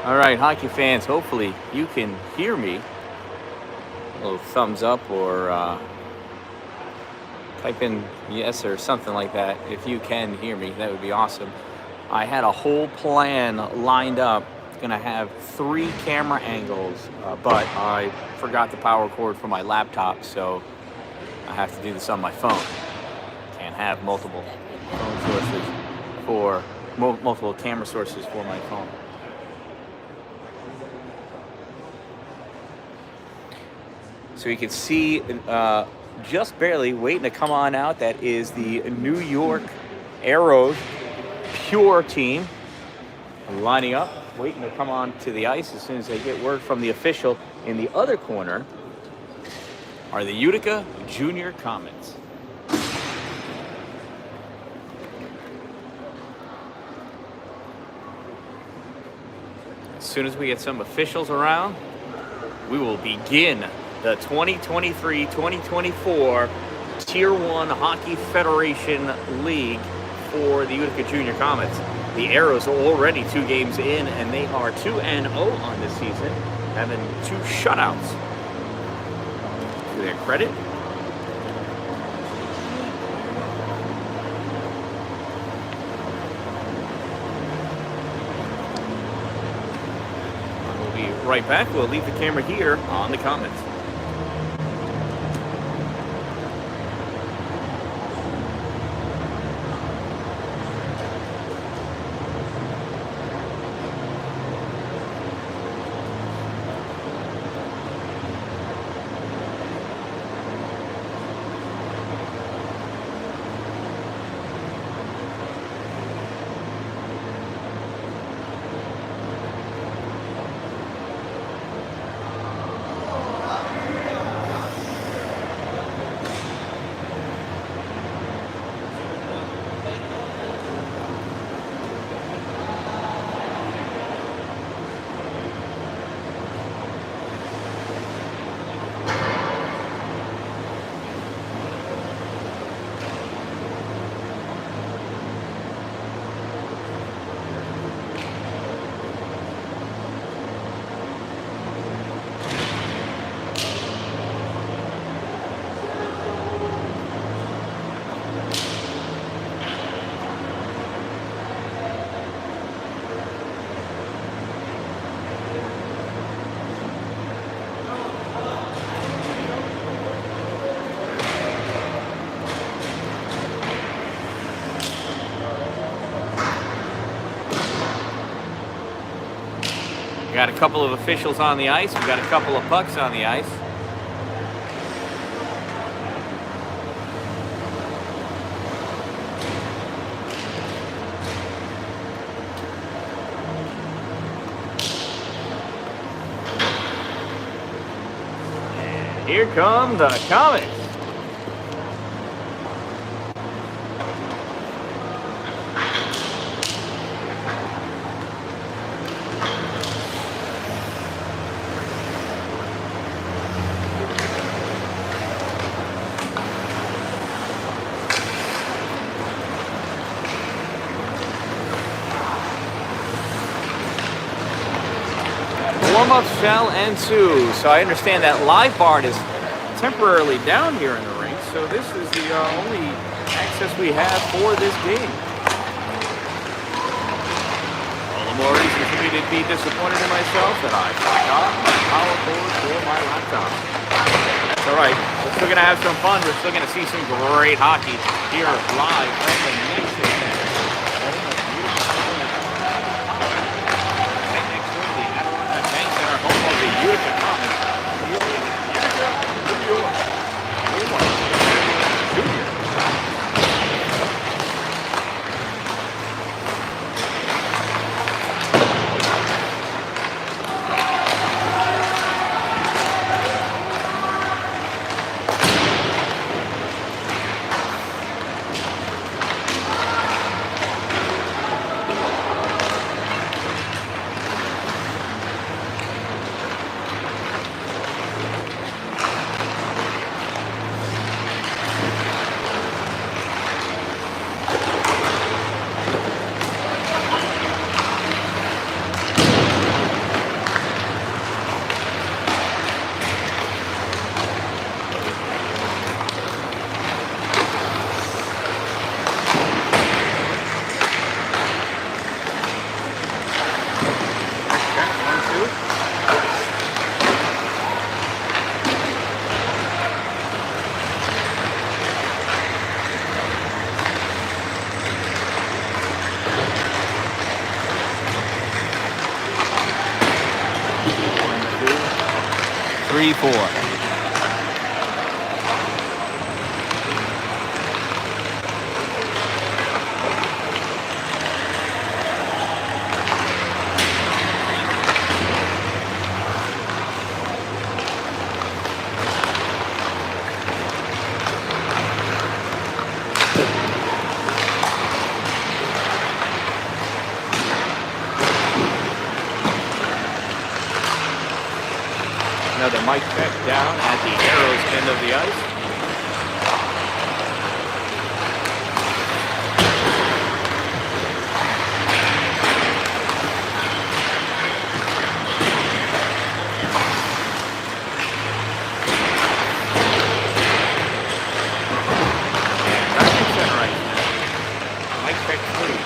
All right, hockey fans, hopefully you can hear me. A little thumbs up or type in yes or something like that. If you can hear me, that would be awesome. I had a whole plan lined up. Gonna have 3 camera angles, but I forgot the power cord for my laptop, so I have to do this on my phone. Can't have multiple phone sources for multiple camera sources for my phone. So you can see just barely waiting to come on out. That is the New York Arrows Pure team lining up, waiting to come on to the ice as soon as they get word from the official. In the other corner are the Utica Junior Comets. As soon as we get some officials around, we will begin the 2023-2024 Tier 1 Hockey Federation League for the Utica Junior Comets. The Arrows are already 2 games in, and they are 2-0 on this season, having 2 shutouts. To their credit. We'll be right back. We'll leave the camera here on the Comets. We got a couple of officials on the ice. We got a couple of pucks on the ice. And here come the Comets. Warm-ups shall ensue. So I understand that live bar is temporarily down here in the rink, so this is the only access we have for this game. All the more reason for me to be disappointed in myself that I forgot my power cord for my laptop. That's all right. We're still going to have some fun. We're still going to see some great hockey here live from the Nation Center. Home of the Utica Comets. Utica, New York. Junior. 4. Another mic check down at the Arrows end of the ice. And back in center ice now. Mic check 3.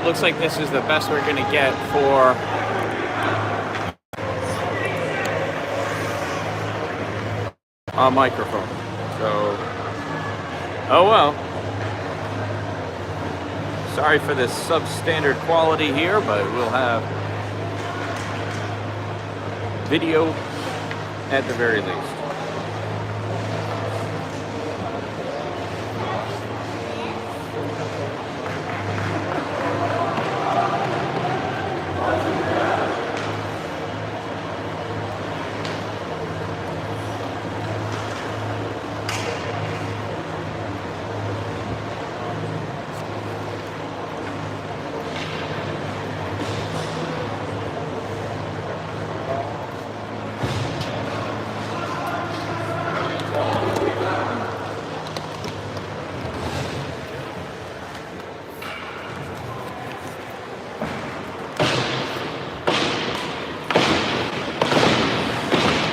Looks like this is the best we're going to get for a microphone. So, oh well. Sorry for this substandard quality here, but we'll have video at the very least.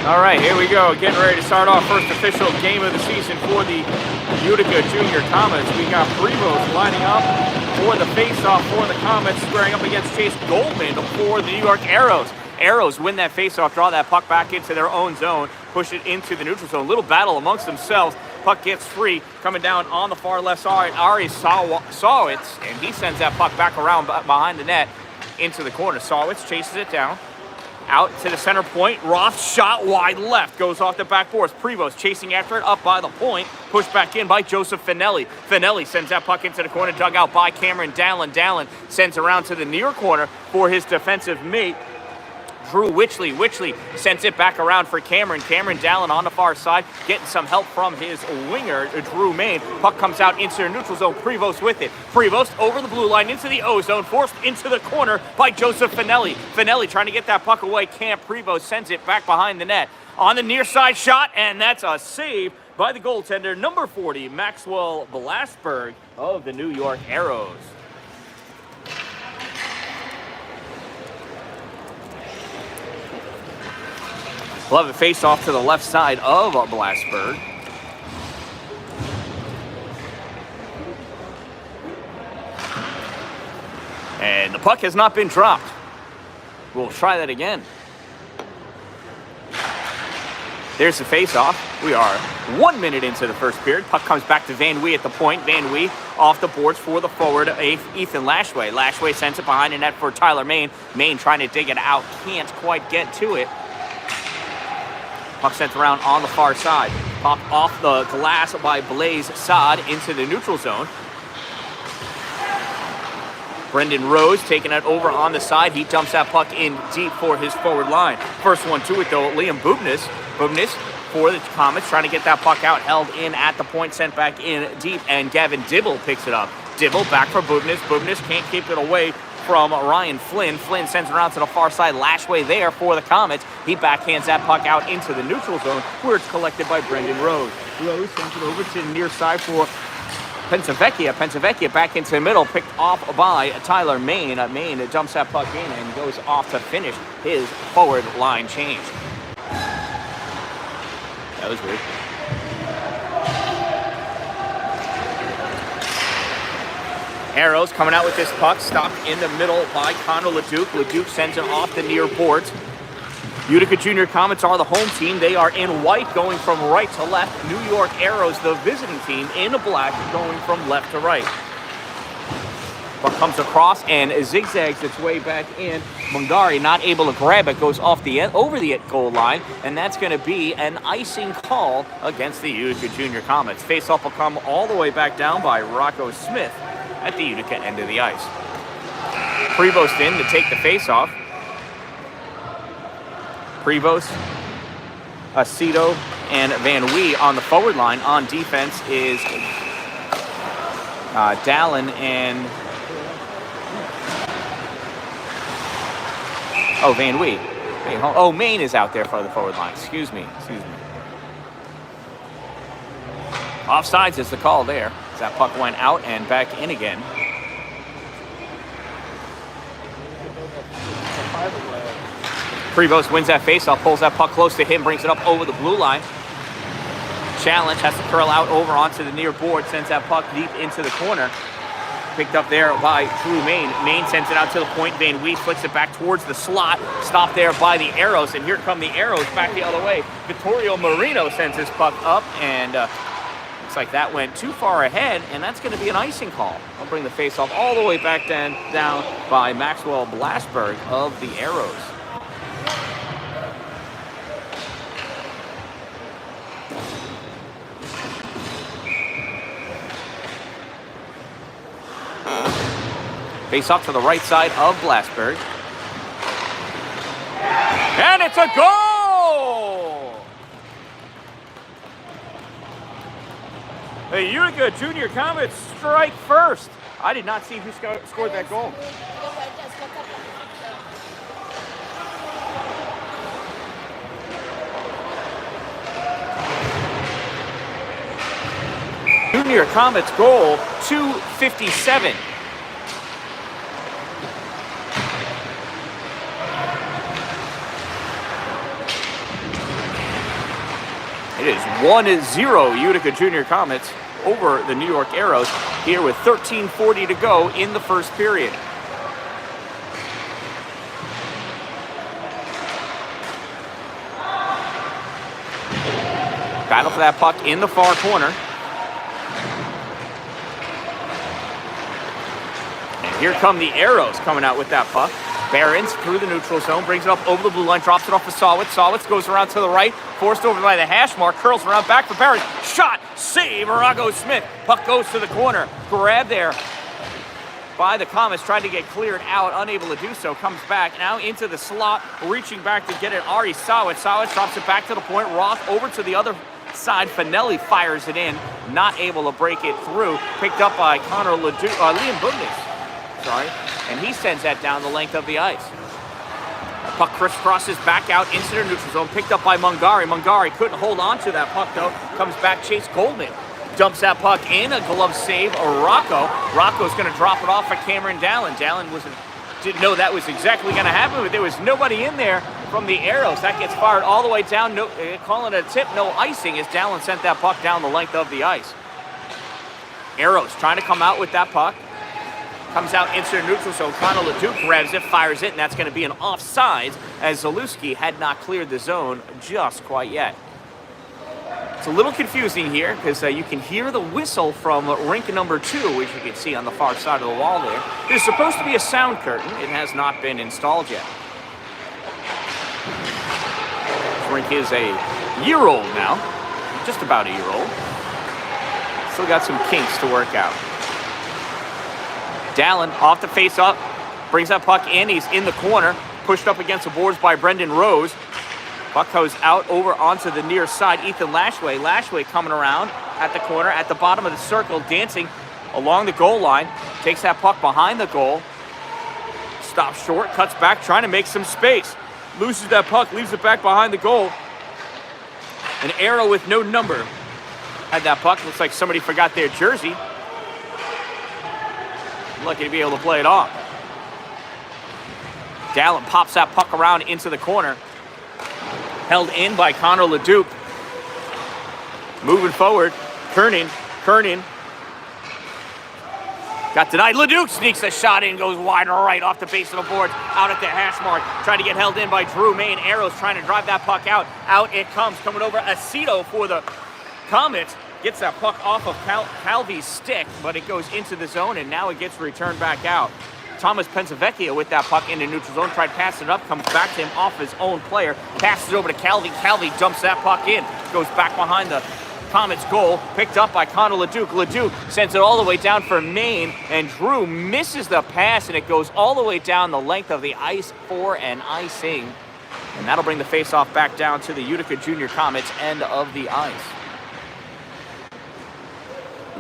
All right, here we go. Getting ready to start off first official game of the season for the Utica Junior Comets. We got Prevost lining up for the face-off for the Comets, squaring up against Chase Goldman for the New York Arrows. Arrows win that face-off, draw that puck back into their own zone, push it into the neutral zone. Little battle amongst themselves. Puck gets free, coming down on the far left side. Ari Sawitz, and he sends that puck back around behind the net into the corner. Sawitz chases it down. Out to the center point. Roth shot wide left. Goes off the backboards. Prevost chasing after it up by the point. Pushed back in by Joseph Finelli. Finelli sends that puck into the corner. Dug out by Dan-Dalin. Dan-Dalin sends around to the near corner for his defensive mate, Drew Witchley. Witchley sends it back around for Cameron. Dan-Dalin on the far side, getting some help from his winger, Drew Main. Puck comes out into the neutral zone. Prevost with it. Prevost over the blue line into the O zone, forced into the corner by Joseph Finelli. Finelli trying to get that puck away. Can't. Prevost sends it back behind the net. On the near side shot, and that's a save by the goaltender, number 40, Maxwell Blasberg of the New York Arrows. We'll have a face-off to the left side of Blasberg. And the puck has not been dropped. We'll try that again. There's the face-off. We are 1 minute into the first period. Puck comes back to Van Wee at the point. Van Wee off the boards for the forward, Ethan Lashway. Lashway sends it behind the net for Tyler Main. Main trying to dig it out. Can't quite get to it. Puck sent around on the far side. Popped off the glass by Blaze Saad into the neutral zone. Brendan Rose taking it over on the side. He dumps that puck in deep for his forward line. First one to it, though, Liam Bubnis. Bubnis for the Comets, trying to get that puck out. Held in at the point, sent back in deep, and Gavin Dibble picks it up. Dibble back for Bubnis. Bubnis can't keep it away from Ryan Flynn. Flynn sends it around to the far side. Lashway there for the Comets. He backhands that puck out into the neutral zone, where it's collected by Brendan Rose. Rose sends it over to the near side for Pensavecchia. Pensavecchia back into the middle, picked off by Tyler Main. Main dumps that puck in and goes off to finish his forward line change. That was weird. Arrows coming out with this puck, stopped in the middle by Connor Leduc. Leduc sends it off the near boards. Utica Junior Comets are the home team. They are in white, going from right to left. New York Arrows, the visiting team, in black, going from left to right. Puck comes across and zigzags its way back in. Mungari not able to grab it, goes off the end, over the goal line, and that's going to be an icing call against the Utica Junior Comets. Face-off will come all the way back down by Rocco Smith at the Utica end of the ice. Prevost in to take the face-off. Prevost, Aceto, and Van Wee on the forward line. On defense is Dallin and Van Wee. Main is out there for the forward line. Excuse me. Offsides is the call there. That puck went out and back in again. Prevost wins that faceoff, pulls that puck close to him, brings it up over the blue line. Challenge, has to curl out over onto the near board, sends that puck deep into the corner. Picked up there by Drew Main. Main sends it out to the point. Van Wee flicks it back towards the slot. Stopped there by the Arrows, and here come the Arrows back the other way. Vittorio Marino sends his puck up, and looks like that went too far ahead, and that's going to be an icing call. I'll bring the faceoff all the way back down by Maxwell Blasberg of the Arrows. Face off to the right side of Blasberg. And it's a goal! The Utica Junior Comets strike first. I did not see who scored that goal. Junior Comets goal, 2:57. It is 1-0 Utica Junior Comets over the New York Arrows here with 13:40 to go in the first period. Battle for that puck in the far corner. And here come the Arrows coming out with that puck. Barons through the neutral zone, brings it up over the blue line, drops it off to Sawitz. Sawitz goes around to the right, forced over by the hash mark, curls around back for Barons. Shot, save, Arago Smith. Puck goes to the corner. Grab there by the Comets, tried to get cleared out, unable to do so. Comes back now into the slot, reaching back to get it. Ari Sawitz. Sawitz drops it back to the point. Roth over to the other side. Finelli fires it in, not able to break it through. Picked up by Liam Bubnis. And he sends that down the length of the ice. Puck crisscrosses back out into the neutral zone, picked up by Mungari. Mungari couldn't hold on to that puck, though. Comes back, Chase Goldman dumps that puck in, a glove save. Rocco's going to drop it off for Cameron Dallin. Dallin didn't know that was exactly going to happen, but there was nobody in there from the Arrows. That gets fired all the way down, calling it a tip, no icing, as Dallin sent that puck down the length of the ice. Arrows trying to come out with that puck. Comes out into the neutral zone. Connor Leduc grabs it, fires it, and that's going to be an offsides as Zalewski had not cleared the zone just quite yet. It's a little confusing here because you can hear the whistle from rink number 2, which you can see on the far side of the wall there. There's supposed to be a sound curtain. It has not been installed yet. This rink is a year-old now, just about a year-old. Still got some kinks to work out. Dalin off the face-up, brings that puck in. He's in the corner, pushed up against the boards by Brendan Rose. Puck goes out over onto the near side. Ethan Lashway. Lashway coming around at the corner, at the bottom of the circle, dancing along the goal line. Takes that puck behind the goal. Stops short, cuts back, trying to make some space. Loses that puck, leaves it back behind the goal. An arrow with no number had that puck. Looks like somebody forgot their jersey. Lucky to be able to play it off. Dalin pops that puck around into the corner. Held in by Connor LeDuc. Moving forward. Kernan. Got denied. LeDuc sneaks a shot in, goes wide right off the base of the board. Out at the hash mark. Trying to get held in by Drew Mayne. Arrows trying to drive that puck out. Out it comes. Coming over Aceto for the Comets. Gets that puck off of Calvi's stick, but it goes into the zone, and now it gets returned back out. Thomas Pensavecchia with that puck in the neutral zone. Tried passing it up, comes back to him off his own player. Passes it over to Calvi. Calvi dumps that puck in. Goes back behind the Comets goal. Picked up by Connor LeDuc. LeDuc sends it all the way down for Maine, and Drew misses the pass, and it goes all the way down the length of the ice for an icing. And that'll bring the faceoff back down to the Utica Junior Comets end of the ice.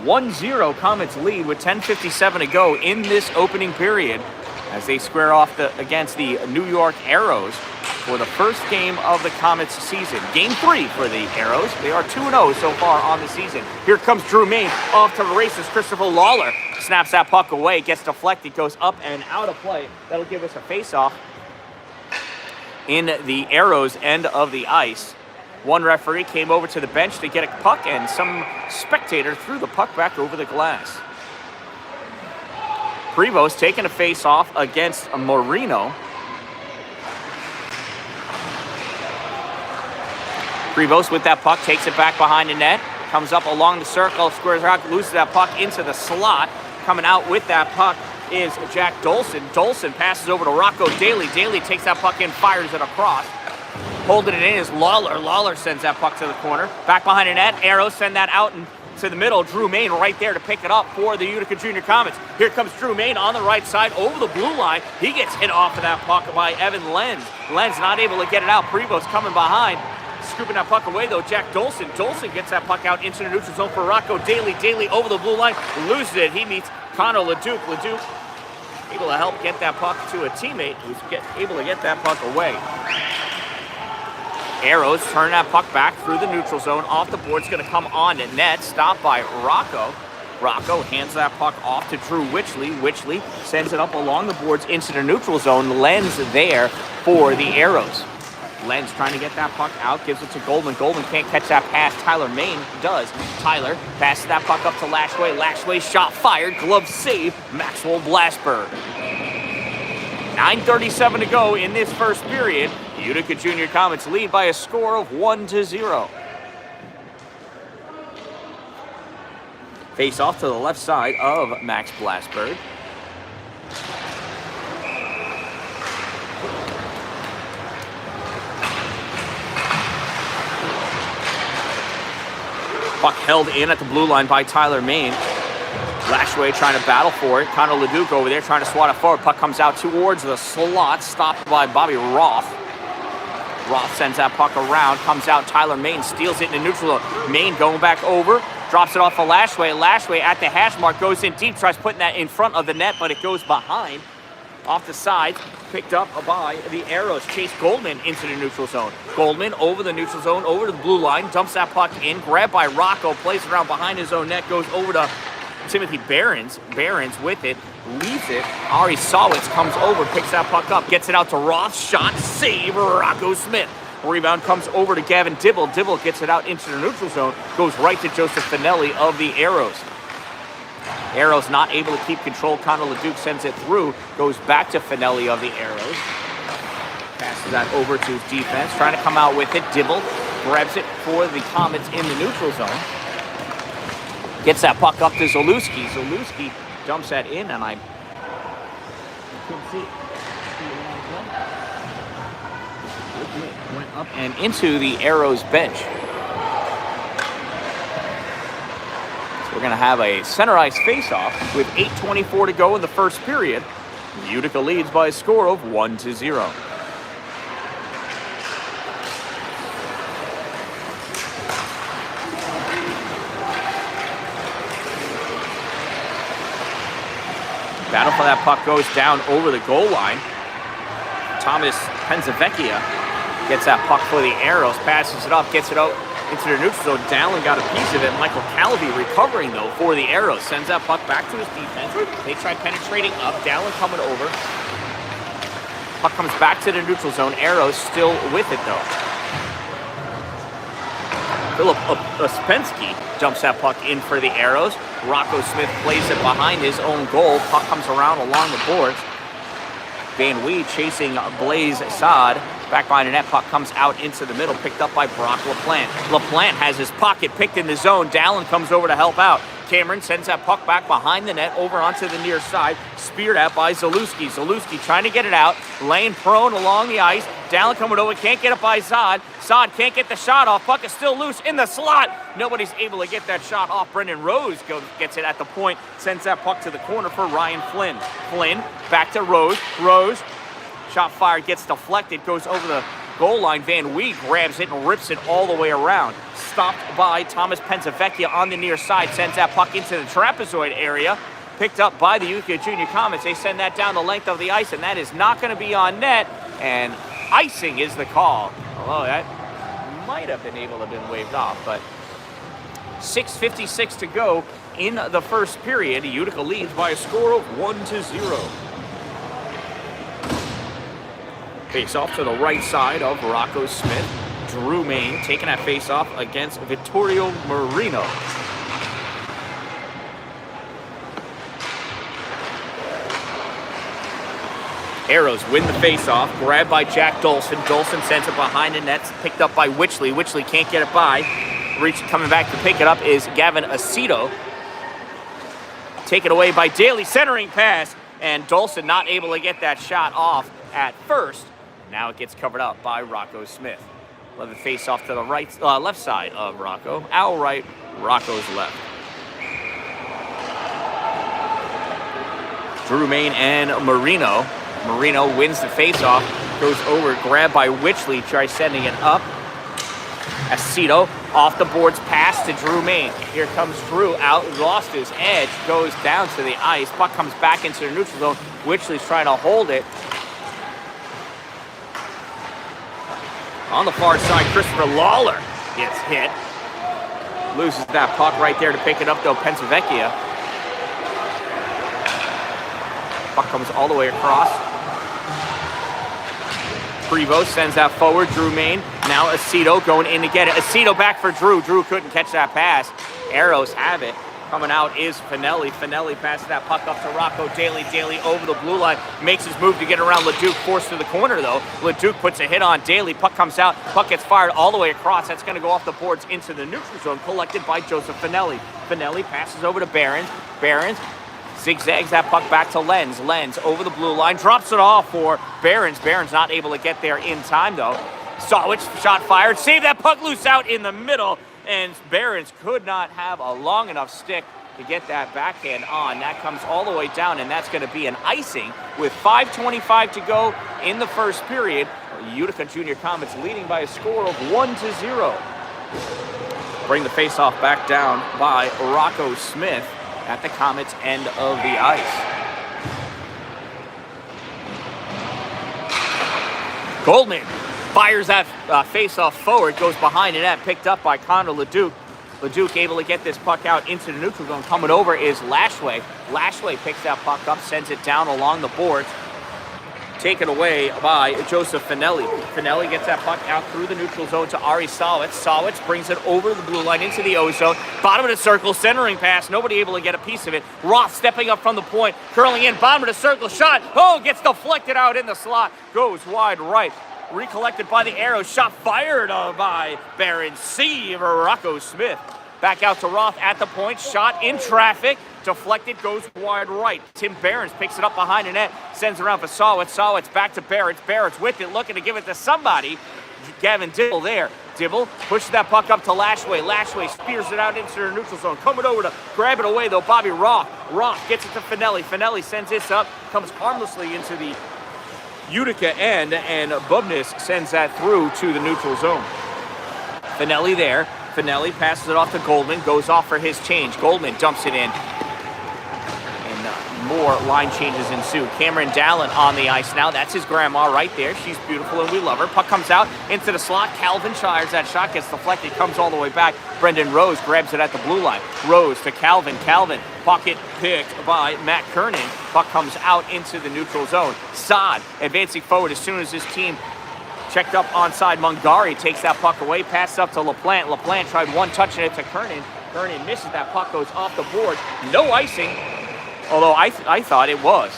1-0 Comets lead with 10:57 to go in this opening period as they square off against the New York Arrows for the first game of the Comets season. Game 3 for the Arrows. They are 2-0 so far on the season. Here comes Drew Mayne off to the races. Christopher Lawler snaps that puck away, gets deflected, goes up and out of play. That'll give us a face-off in the Arrows end of the ice. One referee came over to the bench to get a puck, and some spectator threw the puck back over the glass. Prevost taking a face-off against Marino. Prevost with that puck, takes it back behind the net, comes up along the circle, squares out, loses that puck into the slot. Coming out with that puck is Jack Dolson. Dolson passes over to Rocco Daly. Daly takes that puck in, fires it across. Holding it in is Lawler. Lawler sends that puck to the corner. Back behind the net. Arrows send that out to the middle. Drew Mayne right there to pick it up for the Utica Junior Comets. Here comes Drew Mayne on the right side over the blue line. He gets hit off of that puck by Evan Lenz. Lenz not able to get it out. Prevost coming behind. Scooping that puck away though, Jack Dolson. Dolson gets that puck out into the neutral zone for Rocco Daly. Daly over the blue line. Loses it. He meets Connor LeDuc. LeDuc able to help get that puck to a teammate who's able to get that puck away. Arrows turn that puck back through the neutral zone. Off the board, it's going to come on to net. Stopped by Rocco. Rocco hands that puck off to Drew Witchley. Witchley sends it up along the boards into the neutral zone. Lenz there for the Arrows. Lenz trying to get that puck out. Gives it to Goldman. Goldman can't catch that pass. Tyler Mayne does. Tyler passes that puck up to Lashway. Lashway shot fired. Glove save. Maxwell Blasberg. 9:37 to go in this first period. Utica Junior Comets lead by a score of 1-0. Face off to the left side of Max Blasberg. Puck held in at the blue line by Tyler Mayne. Lashway trying to battle for it. Connor LeDuc over there trying to swat it forward. Puck comes out towards the slot. Stopped by Bobby Roth. Roth sends that puck around. Comes out. Tyler Mayne steals it in the neutral. Mayne going back over. Drops it off of Lashway. Lashway at the hash mark. Goes in deep. Tries putting that in front of the net, but it goes behind. Off the side. Picked up by the Arrows. Chase Goldman into the neutral zone. Goldman over the neutral zone. Over to the blue line. Dumps that puck in. Grabbed by Rocco. Plays it around behind his own net. Goes over to Timothy Behrens. Behrens with it. Leaves it. Ari Sawitz comes over. Picks that puck up. Gets it out to Roth. Shot. Save. Rocco Smith. Rebound comes over to Gavin Dibble. Dibble gets it out into the neutral zone. Goes right to Joseph Finelli of the Arrows. Arrows not able to keep control. Connor LeDuc sends it through. Goes back to Finelli of the Arrows. Passes that over to his defense. Trying to come out with it. Dibble grabs it for the Comets in the neutral zone. Gets that puck up to Zalewski. Zalewski dumps that in, and I couldn't see it. Went up and into the Arrows bench. So we're going to have a center ice faceoff with 8:24 to go in the first period. Utica leads by a score of 1-0. Battle for that puck goes down over the goal line. Thomas Pensavecchia gets that puck for the Arrows, passes it up, gets it out into the neutral zone. Dan-Dalin got a piece of it. Michael Calvi recovering, though, for the Arrows. Sends that puck back to his defense. They try penetrating up. Dan-Dalin coming over. Puck comes back to the neutral zone. Arrows still with it, though. Philip Ospensky jumps that puck in for the Arrows. Rocco Smith plays it behind his own goal. Puck comes around along the boards. Van Wee chasing Blaze Saad. Back behind the net, puck comes out into the middle, picked up by Brock LaPlante. LaPlante has his pocket picked in the zone. Dalin comes over to help out. Cameron sends that puck back behind the net, over onto the near side. Speared at by Zalewski. Zalewski trying to get it out, laying prone along the ice. Dalin coming over, can't get it by Saad. Saad can't get the shot off. Puck is still loose in the slot. Nobody's able to get that shot off. Brendan Rose gets it at the point, sends that puck to the corner for Ryan Flynn. Flynn back to Rose. Rose, shot fired, gets deflected, goes over the goal line. Van Wee grabs it and rips it all the way around. Stopped by Thomas Pensavecchia on the near side, sends that puck into the trapezoid area. Picked up by the Utica Junior Comets. They send that down the length of the ice, and that is not going to be on net. And icing is the call. Although that might have been able to have been waved off, but 6:56 to go in the first period. Utica leads by a score of 1-0. Face off to the right side of Rocco Smith. Drew Main taking that face off against Vittorio Marino. Arrows win the face-off, grabbed by Jack Dolson. Dolson sends it behind the net, picked up by Witchley. Witchley can't get it by. Coming back to pick it up is Gavin Aceto. Taken away by Daly, centering pass, and Dolson not able to get that shot off at first. Now it gets covered up by Rocco Smith. Let it face off to the left side of Rocco. Our right, Rocco's left. Drew Main and Marino. Marino wins the face-off, goes over, grabbed by Witchley, tries sending it up. Aceto off the boards, pass to Drew Main. Here comes Drew out, lost his edge, goes down to the ice. Puck comes back into the neutral zone. Witchley's trying to hold it. On the far side, Christopher Lawler gets hit. Loses that puck right there to pick it up, though, Pensavecchia. Puck comes all the way across. Prevost sends that forward. Drew Main. Now Aceto going in to get it. Aceto back for Drew. Drew couldn't catch that pass. Arrows have it. Coming out is Finelli. Finelli passes that puck up to Rocco Daly. Daly over the blue line. Makes his move to get around Leduc. Forced to the corner, though. Leduc puts a hit on Daly. Puck comes out. Puck gets fired all the way across. That's going to go off the boards into the neutral zone. Collected by Joseph Finelli. Finelli passes over to Behrens. Behrens zigzags that puck back to Lenz. Lenz over the blue line. Drops it off for Behrens. Behrens not able to get there in time, though. Sawich, shot fired. Save that puck loose out in the middle. And Behrens could not have a long enough stick to get that backhand on. That comes all the way down, and that's going to be an icing with 5:25 to go in the first period. Utica Junior Comets leading by a score of 1-0. Bring the faceoff back down by Rocco Smith at the Comets' end of the ice. Goldman fires that face-off forward, goes behind the net, picked up by Connor Leduc. Leduc able to get this puck out into the neutral zone. Coming over is Lashway. Lashway picks that puck up, sends it down along the boards. Taken away by Joseph Finelli. Finelli gets that puck out through the neutral zone to Ari Sawitz. Sawitz brings it over the blue line into the O zone. Bottom of the circle, centering pass. Nobody able to get a piece of it. Roth stepping up from the point, curling in, bottom of the circle, shot. Oh, gets deflected out in the slot. Goes wide right. recollected by the Arrows. Shot fired by Barron. Save Rocco Smith. Back out to Roth at the point. Shot in traffic. Deflected, goes wide right. Tim Barons picks it up behind the net. Sends around for Sawitz. Sawitz back to Barrett. Barrett's with it, looking to give it to somebody. Gavin Dibble there. Dibble pushes that puck up to Lashway. Lashway spears it out into the neutral zone. Coming over to grab it away, though, Bobby Roth. Roth gets it to Finelli. Finelli sends this up. Comes harmlessly into the Utica end, and Bubnis sends that through to the neutral zone. Finelli there. Finelli passes it off to Goldman. Goes off for his change. Goldman dumps it in. More line changes ensue. Cameron Dallin on the ice now. That's his grandma right there. She's beautiful and we love her. Puck comes out into the slot. Calvin Shires. That shot gets deflected. Comes all the way back. Brendan Rose grabs it at the blue line. Rose to Calvin. Calvin. Pocket picked by Matt Kernan. Puck comes out into the neutral zone. Saad advancing forward as soon as his team checked up onside. Mungari takes that puck away. Passes up to LaPlante. LaPlante tried one touching it to Kernan. Kernan misses. That puck goes off the board. No icing. Although I thought it was.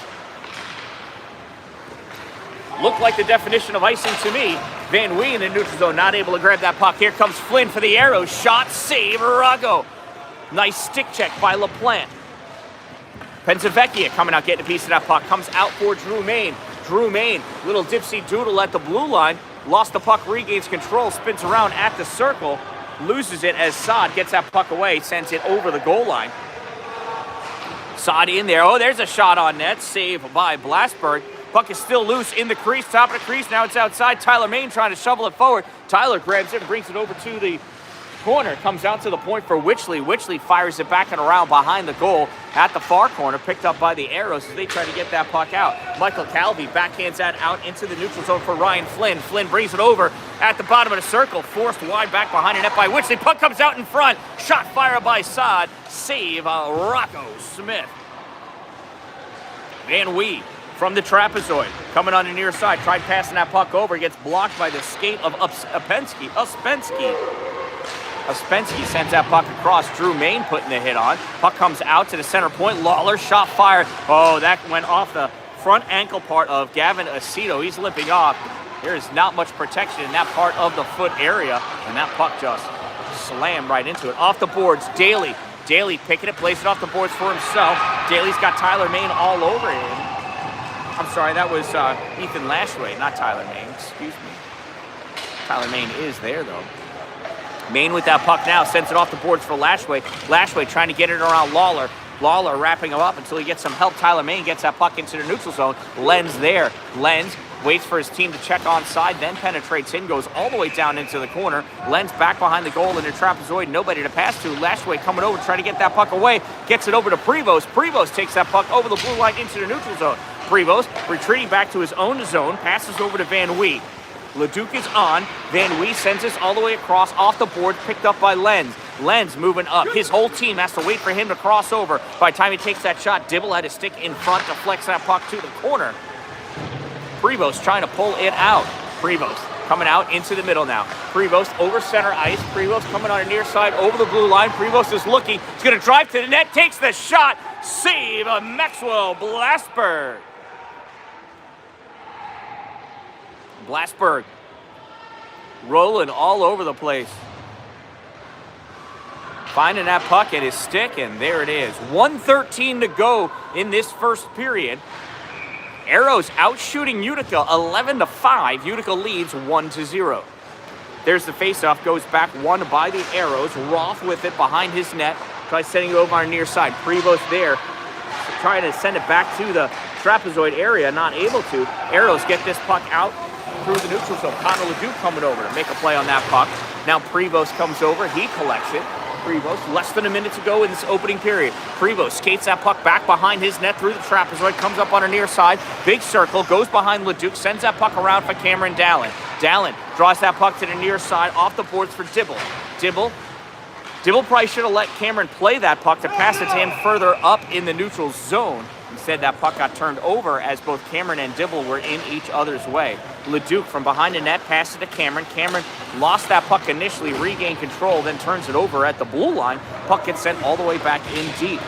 Looked like the definition of icing to me. Van Wee in the neutral zone, not able to grab that puck. Here comes Flynn for the Arrows. Shot, save, Rago. Nice stick check by LaPlante. Pensavecchia coming out, getting a piece of that puck. Comes out for Drew Main. Drew Main, little dipsy doodle at the blue line. Lost the puck, regains control, spins around at the circle. Loses it as Saad gets that puck away, sends it over the goal line. Saad in there. Oh, there's a shot on net. Save by Blasberg. Puck is still loose in the crease. Top of the crease. Now it's outside. Tyler Main trying to shovel it forward. Tyler grabs it and brings it over to the corner. Comes out to the point for Witchley. Witchley fires it back and around behind the goal at the far corner. Picked up by the Arrows as they try to get that puck out. Michael Calvi backhands that out into the neutral zone for Ryan Flynn. Flynn brings it over at the bottom of the circle. Forced wide back behind the net by Witchley. Puck comes out in front. Shot fired by Saad. Save Rocco Smith. Van Wee from the trapezoid. Coming on the near side. Tried passing that puck over. Gets blocked by the skate of Uspensky. Uspensky sends that puck across. Drew Main putting the hit on. Puck comes out to the center point. Lawler shot fired. Oh, that went off the front ankle part of Gavin Aceto. He's limping off. There is not much protection in that part of the foot area. And that puck just slammed right into it. Off the boards, Daly. Daly picking it, placing it off the boards for himself. Daly's got Tyler Main all over him. I'm sorry, that was Ethan Lashway, not Tyler Main. Excuse me. Tyler Main is there, though. Main with that puck now, sends it off the boards for Lashway. Lashway trying to get it around Lawler. Lawler wrapping him up until he gets some help. Tyler Main gets that puck into the neutral zone. Lenz there. Lenz waits for his team to check onside, then penetrates in, goes all the way down into the corner. Lenz back behind the goal in the trapezoid, nobody to pass to. Lashway coming over, trying to get that puck away. Gets it over to Prevost. Prevost takes that puck over the blue line into the neutral zone. Prevost retreating back to his own zone, passes over to Van Wee. Leduc is on. Van Wee sends this all the way across, off the board, picked up by Lenz. Lenz moving up. His whole team has to wait for him to cross over. By the time he takes that shot, Dibble had his stick in front to flex that puck to the corner. Prevost trying to pull it out. Prevost coming out into the middle now. Prevost over center ice. Prevost coming on the near side over the blue line. Prevost is looking. He's going to drive to the net. Takes the shot. Save of Maxwell Blasberg. Blasberg rolling all over the place. Finding that puck at his stick, and there it is. 1:13 to go in this first period. Arrows outshooting Utica 11-5. Utica leads 1-0. There's the faceoff, goes back won by the Arrows. Roth with it behind his net. Tries sending it over on the near side. Prevost there, trying to send it back to the trapezoid area, not able to. Arrows get this puck out through the neutral zone. Connor Leduc coming over to make a play on that puck. Now Prevost comes over, he collects it. Prevost, less than a minute to go in this opening period. Prevost skates that puck back behind his net through the trapezoid, comes up on her near side, big circle, goes behind Leduc, sends that puck around for Cameron Dallin. Dallin draws that puck to the near side, off the boards for Dibble. Dibble probably should have let Cameron play that puck to pass it to him further up in the neutral zone. Instead, that puck got turned over as both Cameron and Dibble were in each other's way. Leduc from behind the net passes it to Cameron. Cameron lost that puck initially, regained control, then turns it over at the blue line. Puck gets sent all the way back in deep.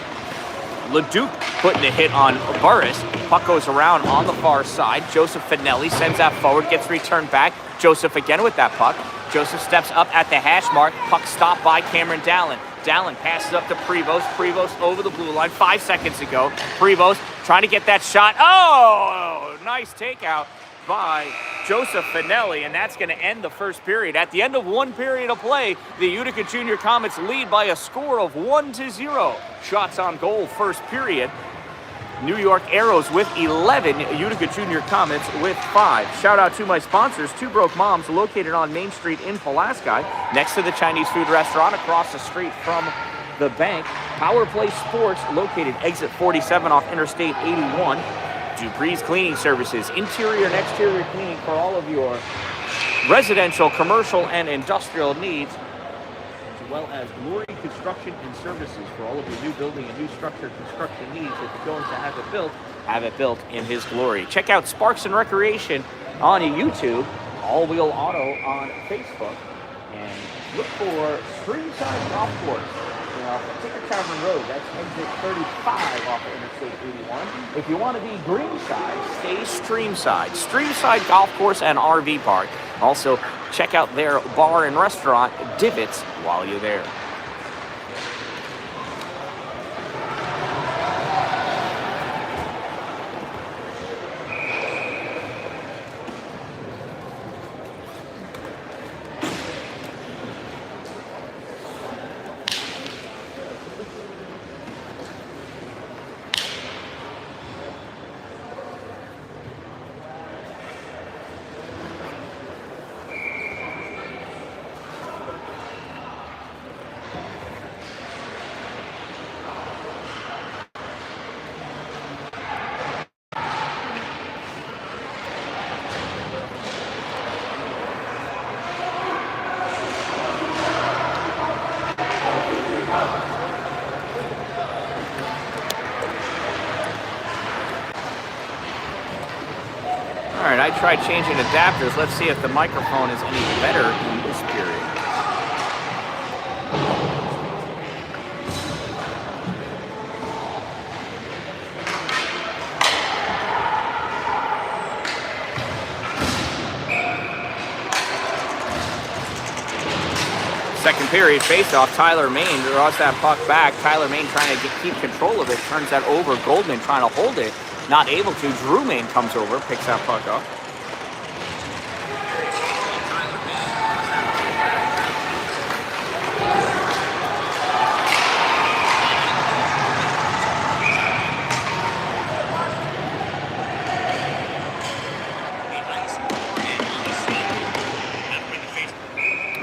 LeDuc putting a hit on Burris. Puck goes around on the far side. Joseph Finelli sends that forward, gets returned back. Joseph again with that puck. Joseph steps up at the hash mark. Puck stopped by Cameron Dalin. Dalin passes up to Prevost. Prevost over the blue line 5 seconds ago. Prevost trying to get that shot. Oh, nice takeout by Joseph Finelli, and that's going to end the first period. At the end of one period of play, the Utica Junior Comets lead by a score of 1-0. Shots on goal first period. New York Arrows with 11, Utica Junior Comets with 5. Shout out to my sponsors, Two Broke Moms, located on Main Street in Pulaski, next to the Chinese food restaurant across the street from the bank. Power Play Sports, located exit 47 off Interstate 81. Dupree's Cleaning Services, interior and exterior cleaning for all of your residential, commercial, and industrial needs, as well as Glory Construction and Services for all of your new building and new structure construction needs. If you're going to have it built in his glory. Check out Sparks and Recreation on YouTube, All Wheel Auto on Facebook, and look for Streamside Golf Course. Ticker Tavern Road, that's exit 35 off of Interstate 81. If you want to be greenside, stay streamside. Streamside Golf Course and RV Park. Also, check out their bar and restaurant, Divots, while you're there. All right, I tried changing adapters. Let's see if the microphone is any better in this period. Second period face-off. Tyler Main draws that puck back. Tyler Main trying to keep control of it. Turns that over. Goldman trying to hold it. Not able to. Drew Main comes over, picks that puck up.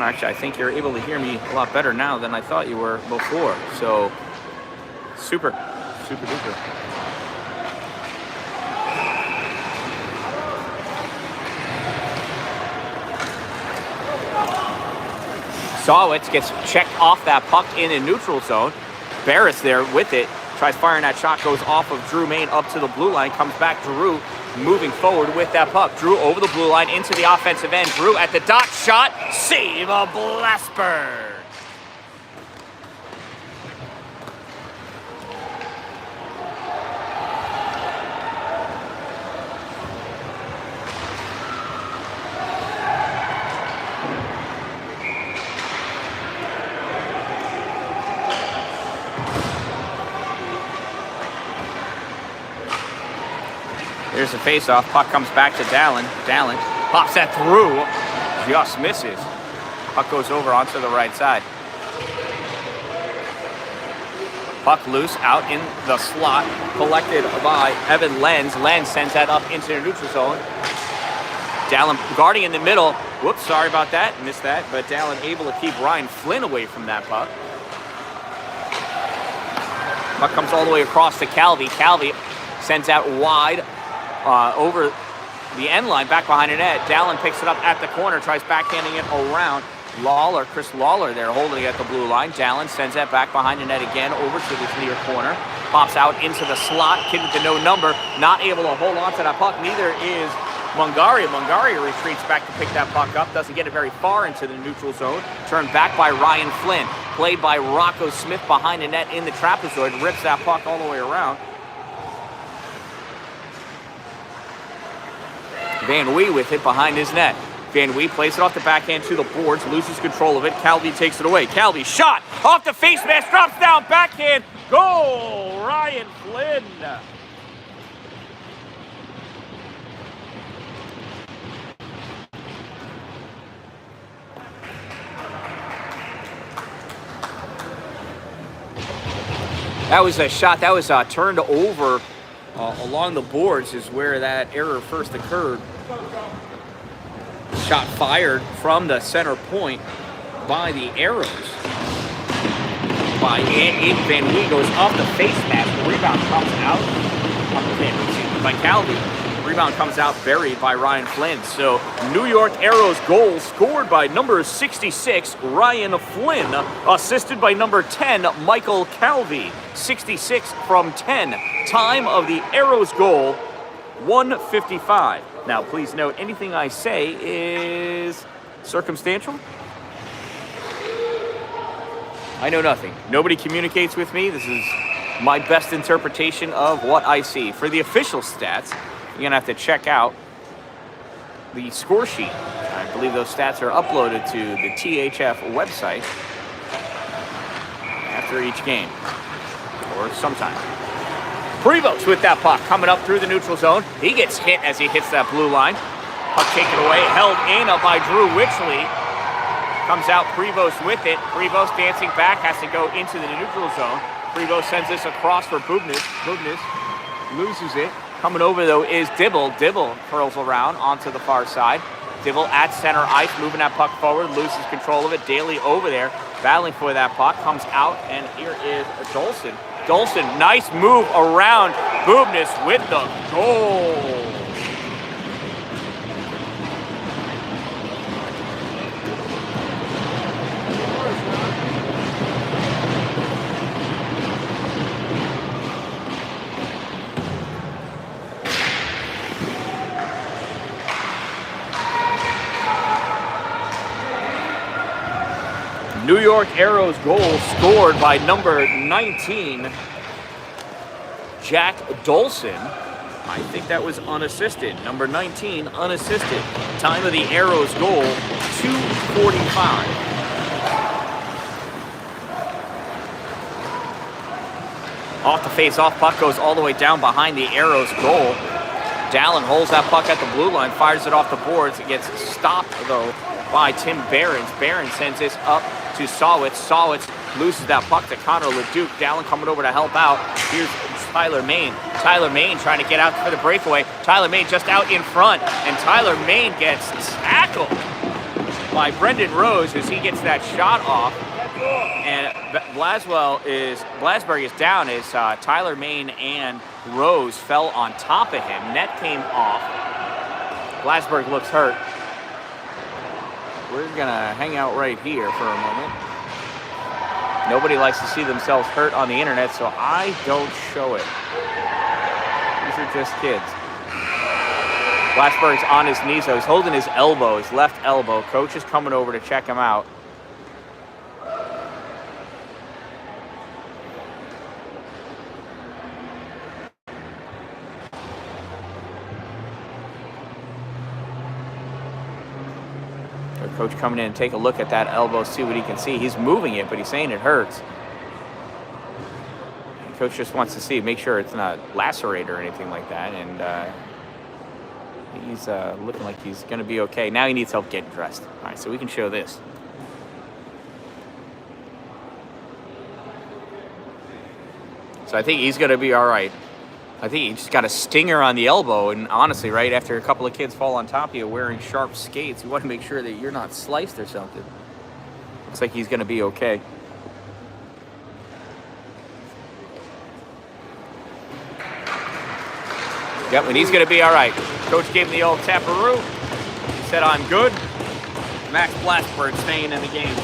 Actually, I think you're able to hear me a lot better now than I thought you were before. So, super duper. Sawitz gets checked off that puck in a neutral zone. Barris there with it. Tries firing that shot, goes off of Drew Main up to the blue line. Comes back, Drew moving forward with that puck. Drew over the blue line into the offensive end. Drew at the dot, shot, save of Blasper. Here's the face-off. Puck comes back to Dalin. Dalin pops that through. Just misses. Puck goes over onto the right side. Puck loose out in the slot. Collected by Evan Lenz. Lenz sends that up into the neutral zone. Dalin guarding in the middle. Whoops, sorry about that. Missed that. But Dalin able to keep Ryan Flynn away from that puck. Puck comes all the way across to Calvi. Calvi sends out wide. Over the end line, back behind the net. Dalin picks it up at the corner, tries backhanding it around. Chris Lawler there holding it at the blue line. Dalin sends that back behind the net again, over to this near corner. Pops out into the slot. Kid with the no number, not able to hold on to that puck. Neither is Mungari retreats back to pick that puck up. Doesn't get it very far into the neutral zone. Turned back by Ryan Flynn. Played by Rocco Smith behind the net in the trapezoid. Rips that puck all the way around. Van Wee with it behind his net. Van Wee plays it off the backhand to the boards, loses control of it. Calvi takes it away. Calvi shot off the face mask, drops down, backhand, goal! Ryan Flynn. That was a shot that was turned over along the boards is where that error first occurred. Shot fired from the center point by the Arrows. By Aiden Van Wee goes off the face mask. The rebound comes out. By Calvi. The rebound comes out buried by Ryan Flynn. So New York Arrows goal scored by number 66, Ryan Flynn. Assisted by number 10, Michael Calvi. 66 from 10. Time of the Arrows goal, 1:55. Now, please note, anything I say is circumstantial. I know nothing. Nobody communicates with me. This is my best interpretation of what I see. For the official stats, you're going to have to check out the score sheet. I believe those stats are uploaded to the THF website after each game, or sometime. Prevost with that puck coming up through the neutral zone. He gets hit as he hits that blue line. Puck taken away, held in by Drew Witchley. Comes out Prevost with it. Prevost dancing back, has to go into the neutral zone. Prevost sends this across for Bubnis. Bubnis loses it. Coming over, though, is Dibble. Dibble curls around onto the far side. Dibble at center ice, moving that puck forward, loses control of it. Daly over there, battling for that puck. Comes out, and here is Dolson. Dolson, nice move around Bubnis with the goal. New York Arrows goal scored by number 19, Jack Dolson. I think that was unassisted. Number 19, unassisted. Time of the Arrows goal, 2:45. Off the face-off, puck goes all the way down behind the Arrows goal. Dan-Dalin holds that puck at the blue line, fires it off the boards. It gets stopped, though, by Tim Behrens. Behrens sends this up to Sawitz. Sawitz loses that puck to Connor LeDuc. Dan-Dalin coming over to help out. Here's Tyler Main. Tyler Main trying to get out for the breakaway. Tyler Main just out in front, and Tyler Main gets tackled by Brendan Rose as he gets that shot off. And Blasberg is down as Tyler Main and Rose fell on top of him. Net came off. Blasberg looks hurt. We're going to hang out right here for a moment. Nobody likes to see themselves hurt on the internet, so I don't show it. These are just kids. Blasberg's on his knees. So he's holding his elbow, his left elbow. Coach is coming over to check him out. Coach coming in and take a look at that elbow, see what he can see. He's moving it, but he's saying it hurts. And Coach just wants to see, make sure it's not lacerated or anything like that. And he's looking like he's going to be okay. Now he needs help getting dressed. All right, so we can show this. So I think he's going to be all right. I think he just got a stinger on the elbow, and honestly, right after a couple of kids fall on top of you wearing sharp skates, you want to make sure that you're not sliced or something. Looks like he's going to be okay. Yep, and he's going to be all right. Coach gave him the old taparoo. He said, I'm good. Max Blasberg staying in the game.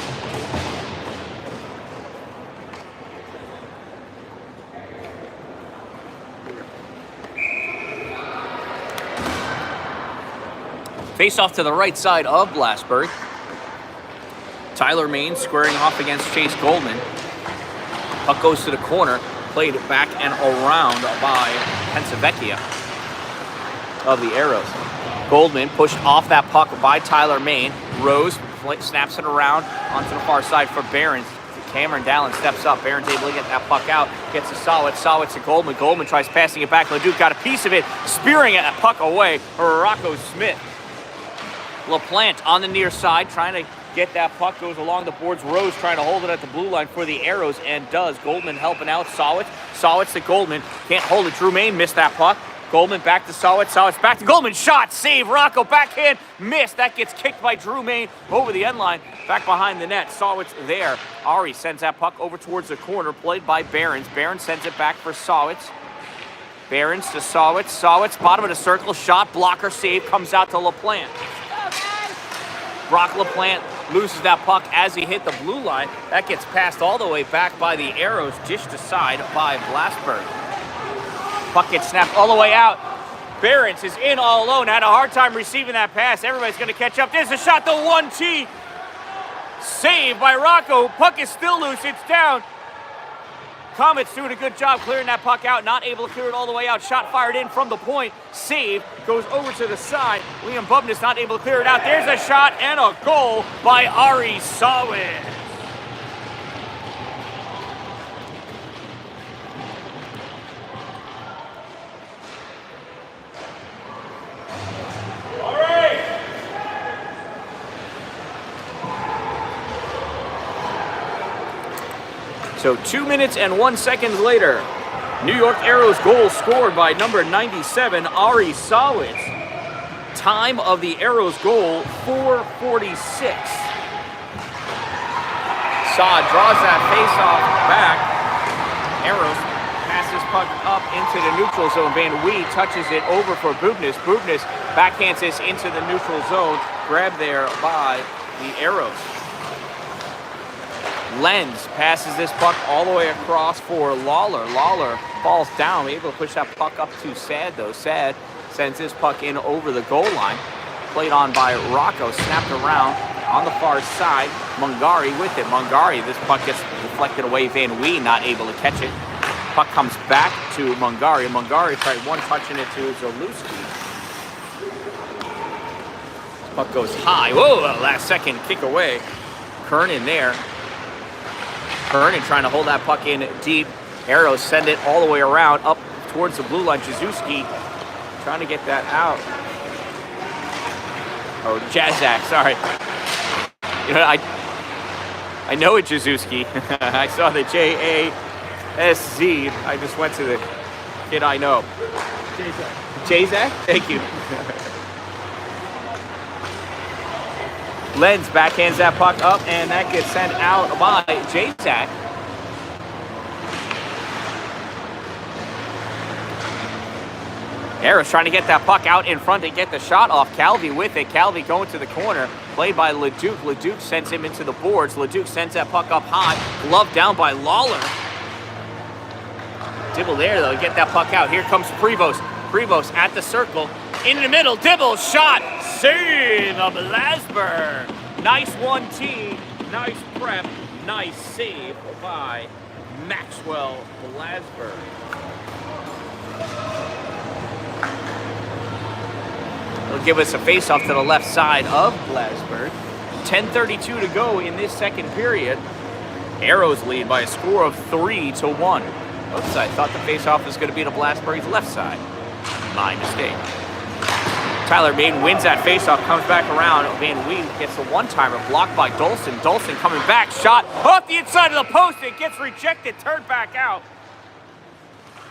Face off to the right side of Blasberg. Tyler Main squaring off against Chase Goldman. Puck goes to the corner, played back and around by Pensavecchia of the Arrows. Goldman pushed off that puck by Tyler Main. Rose snaps it around onto the far side for Behrens. Dan-Dalin steps up. Behrens able to get that puck out. Gets to Sawitz. Sawitz to Goldman. Goldman tries passing it back. Leduc got a piece of it, spearing that puck away for Rocco Smith. LaPlante on the near side, trying to get that puck. Goes along the boards. Rose trying to hold it at the blue line for the Arrows, and does. Goldman helping out Sawitz. Sawitz to Goldman. Can't hold it. Drew Main missed that puck. Goldman back to Sawitz. Sawitz back to Goldman. Shot. Save. Rocco backhand. Missed. That gets kicked by Drew Main over the end line. Back behind the net. Sawitz there. Ari sends that puck over towards the corner. Played by Behrens. Behrens sends it back for Sawitz. Behrens to Sawitz. Sawitz, bottom of the circle. Shot. Blocker save. Comes out to LaPlante. Brock LaPlante loses that puck as he hit the blue line. That gets passed all the way back by the Arrows. Dished aside by Blasberg. Puck gets snapped all the way out. Behrens is in all alone. Had a hard time receiving that pass. Everybody's going to catch up. There's a shot, the 1-T. Saved by Rocco. Puck is still loose. It's down. Comets doing a good job clearing that puck out. Not able to clear it all the way out. Shot fired in from the point. Save. Goes over to the side. Liam Bubness not able to clear it out. There's a shot and a goal by Ari Sawitz. So 2 minutes and 1 second later, New York Arrows goal scored by number 97, Ari Sawitz. Time of the Arrows goal, 4:46. Saad draws that face-off back. Arrows passes puck up into the neutral zone. Van Wee touches it over for Bubness. Bubness backhands this into the neutral zone. Grabbed there by the Arrows. Lenz passes this puck all the way across for Lawler. Lawler falls down, able to push that puck up to Sad, though. Sad sends this puck in over the goal line. Played on by Rocco, snapped around on the far side. Mungari with it. Mungari, this puck gets deflected away. Van Wee not able to catch it. Puck comes back to Mungari. Mungari tried one touching it to Zalewski. Puck goes high. Whoa, last second kick away. Kernan there. Kernan trying to hold that puck in deep. Arrows send it all the way around up towards the blue line. Jaszewski trying to get that out. Oh, Jazak, sorry. You know, I know it's Jaszewski. I saw the J-A-S-Z. I just went to the kid I know. Jazak? Thank you. Lenz backhands that puck up, and that gets sent out by Jazak. Harris trying to get that puck out in front to get the shot off. Calvi with it. Calvi going to the corner. Played by Leduc. Leduc sends him into the boards. Leduc sends that puck up high. Glove down by Lawler. Dibble there, though. Get that puck out. Here comes Prevost. Prevost at the circle. In the middle. Dibble. Shot. Save of Blasberg. Nice 1-T. Nice prep. Nice save by Maxwell Blasberg. Will give us a face-off to the left side of Blasberg. 10:32 to go in this second period. Arrows lead by a score of 3-1. Oops, I thought the face-off was going to be to Blasberg's left side. My mistake. Tyler Main wins that face-off, comes back around. Van Wee gets the one-timer, blocked by Dolson. Dolson coming back, shot off the inside of the post. It gets rejected, turned back out.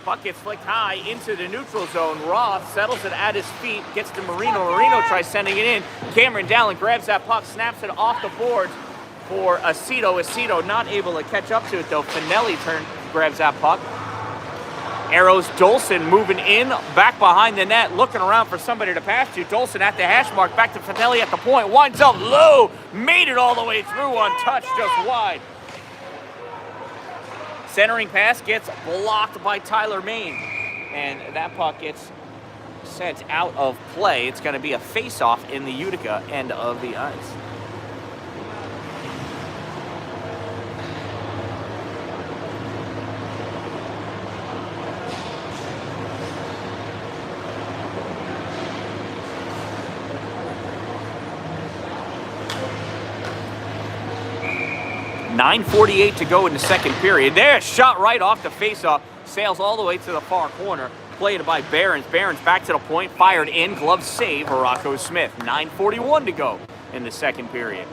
Puck gets flicked high into the neutral zone. Roth settles it at his feet, gets to Marino. Marino tries sending it in. Cameron Dallin grabs that puck, snaps it off the boards for Aceto. Aceto not able to catch up to it, though. Finelli grabs that puck. Arrows, Dolson moving in, back behind the net, looking around for somebody to pass to. Dolson at the hash mark, back to Finelli at the point. Winds up low, made it all the way through, untouched, just wide. Centering pass gets blocked by Tyler Main. And that puck gets sent out of play. It's going to be a face-off in the Utica end of the ice. .9:48 to go in the second period. There, shot right off the face-off. Sails all the way to the far corner. Played by Behrens. Behrens back to the point. Fired in. Glove save. Rocco Smith. .9:41 to go in the second period.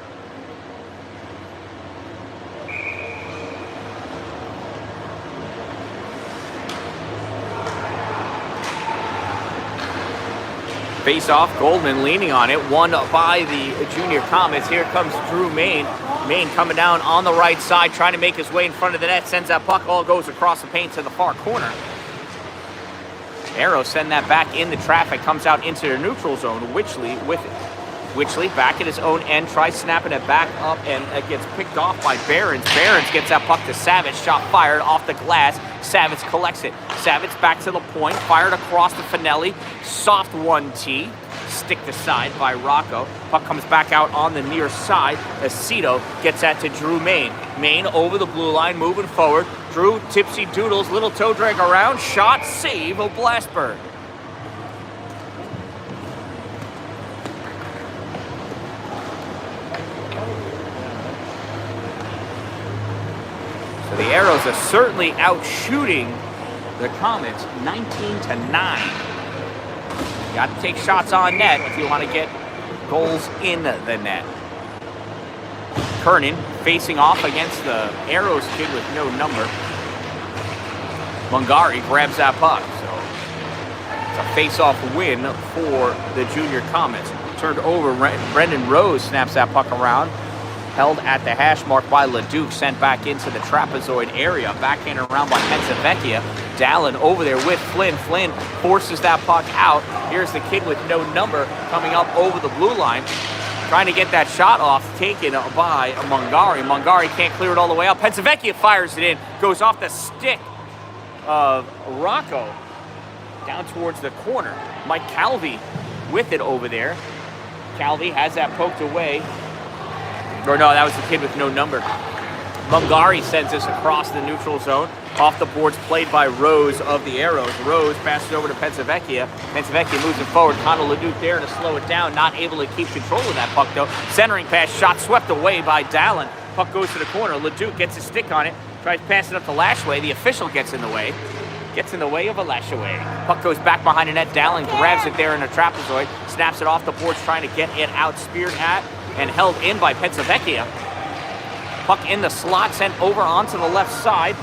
Face-off. Goldman leaning on it. Won by the junior Comets. Here comes Drew Main. Main coming down on the right side, trying to make his way in front of the net. Sends that puck, all goes across the paint to the far corner. Arrows send that back into traffic, comes out into the neutral zone. Witchley with it. Witchley back at his own end, tries snapping it back up, and it gets picked off by Behrens. Behrens gets that puck to Savage, shot fired off the glass. Savage collects it. Savage back to the point, fired across to Finelli. Soft 1T. Stick to side by Rocco. Puck comes back out on the near side. Aceto gets that to Drew Main. Main over the blue line, moving forward. Drew tipsy doodles, little toe drag around. Shot, save of Blasberg. So the Arrows are certainly out shooting the Comets 19-9. You got to take shots on net if you want to get goals in the net. Kernan facing off against the Arrows kid with no number. Mungari grabs that puck. So it's a face-off win for the junior Comets. Turned over, Brendan Rose snaps that puck around. Held at the hash mark by Leduc, sent back into the trapezoid area. Backhanded around by Pensavecchia. Dalin over there with Flynn. Flynn forces that puck out. Here's the kid with no number coming up over the blue line. Trying to get that shot off, taken by Mungari. Mungari can't clear it all the way out. Pensavecchia fires it in. Goes off the stick of Rocco. Down towards the corner. Mike Calvi with it over there. Calvi has that poked away. Or no, that was the kid with no number. Mungari sends this across the neutral zone. Off the boards, played by Rose of the Arrows. Rose passes over to Pensavecchia. Pensavecchia moves it forward. Connor Leduc there to slow it down. Not able to keep control of that puck, though. Centering pass, shot swept away by Dalin. Puck goes to the corner. Leduc gets his stick on it. Tries to pass it up to Lashway. The official gets in the way. Gets in the way of a Lashway. Puck goes back behind the net. Dalin grabs it there in a trapezoid. Snaps it off the boards, trying to get it out. Speared at and held in by Pensavecchia. Puck in the slot, sent over onto the left side.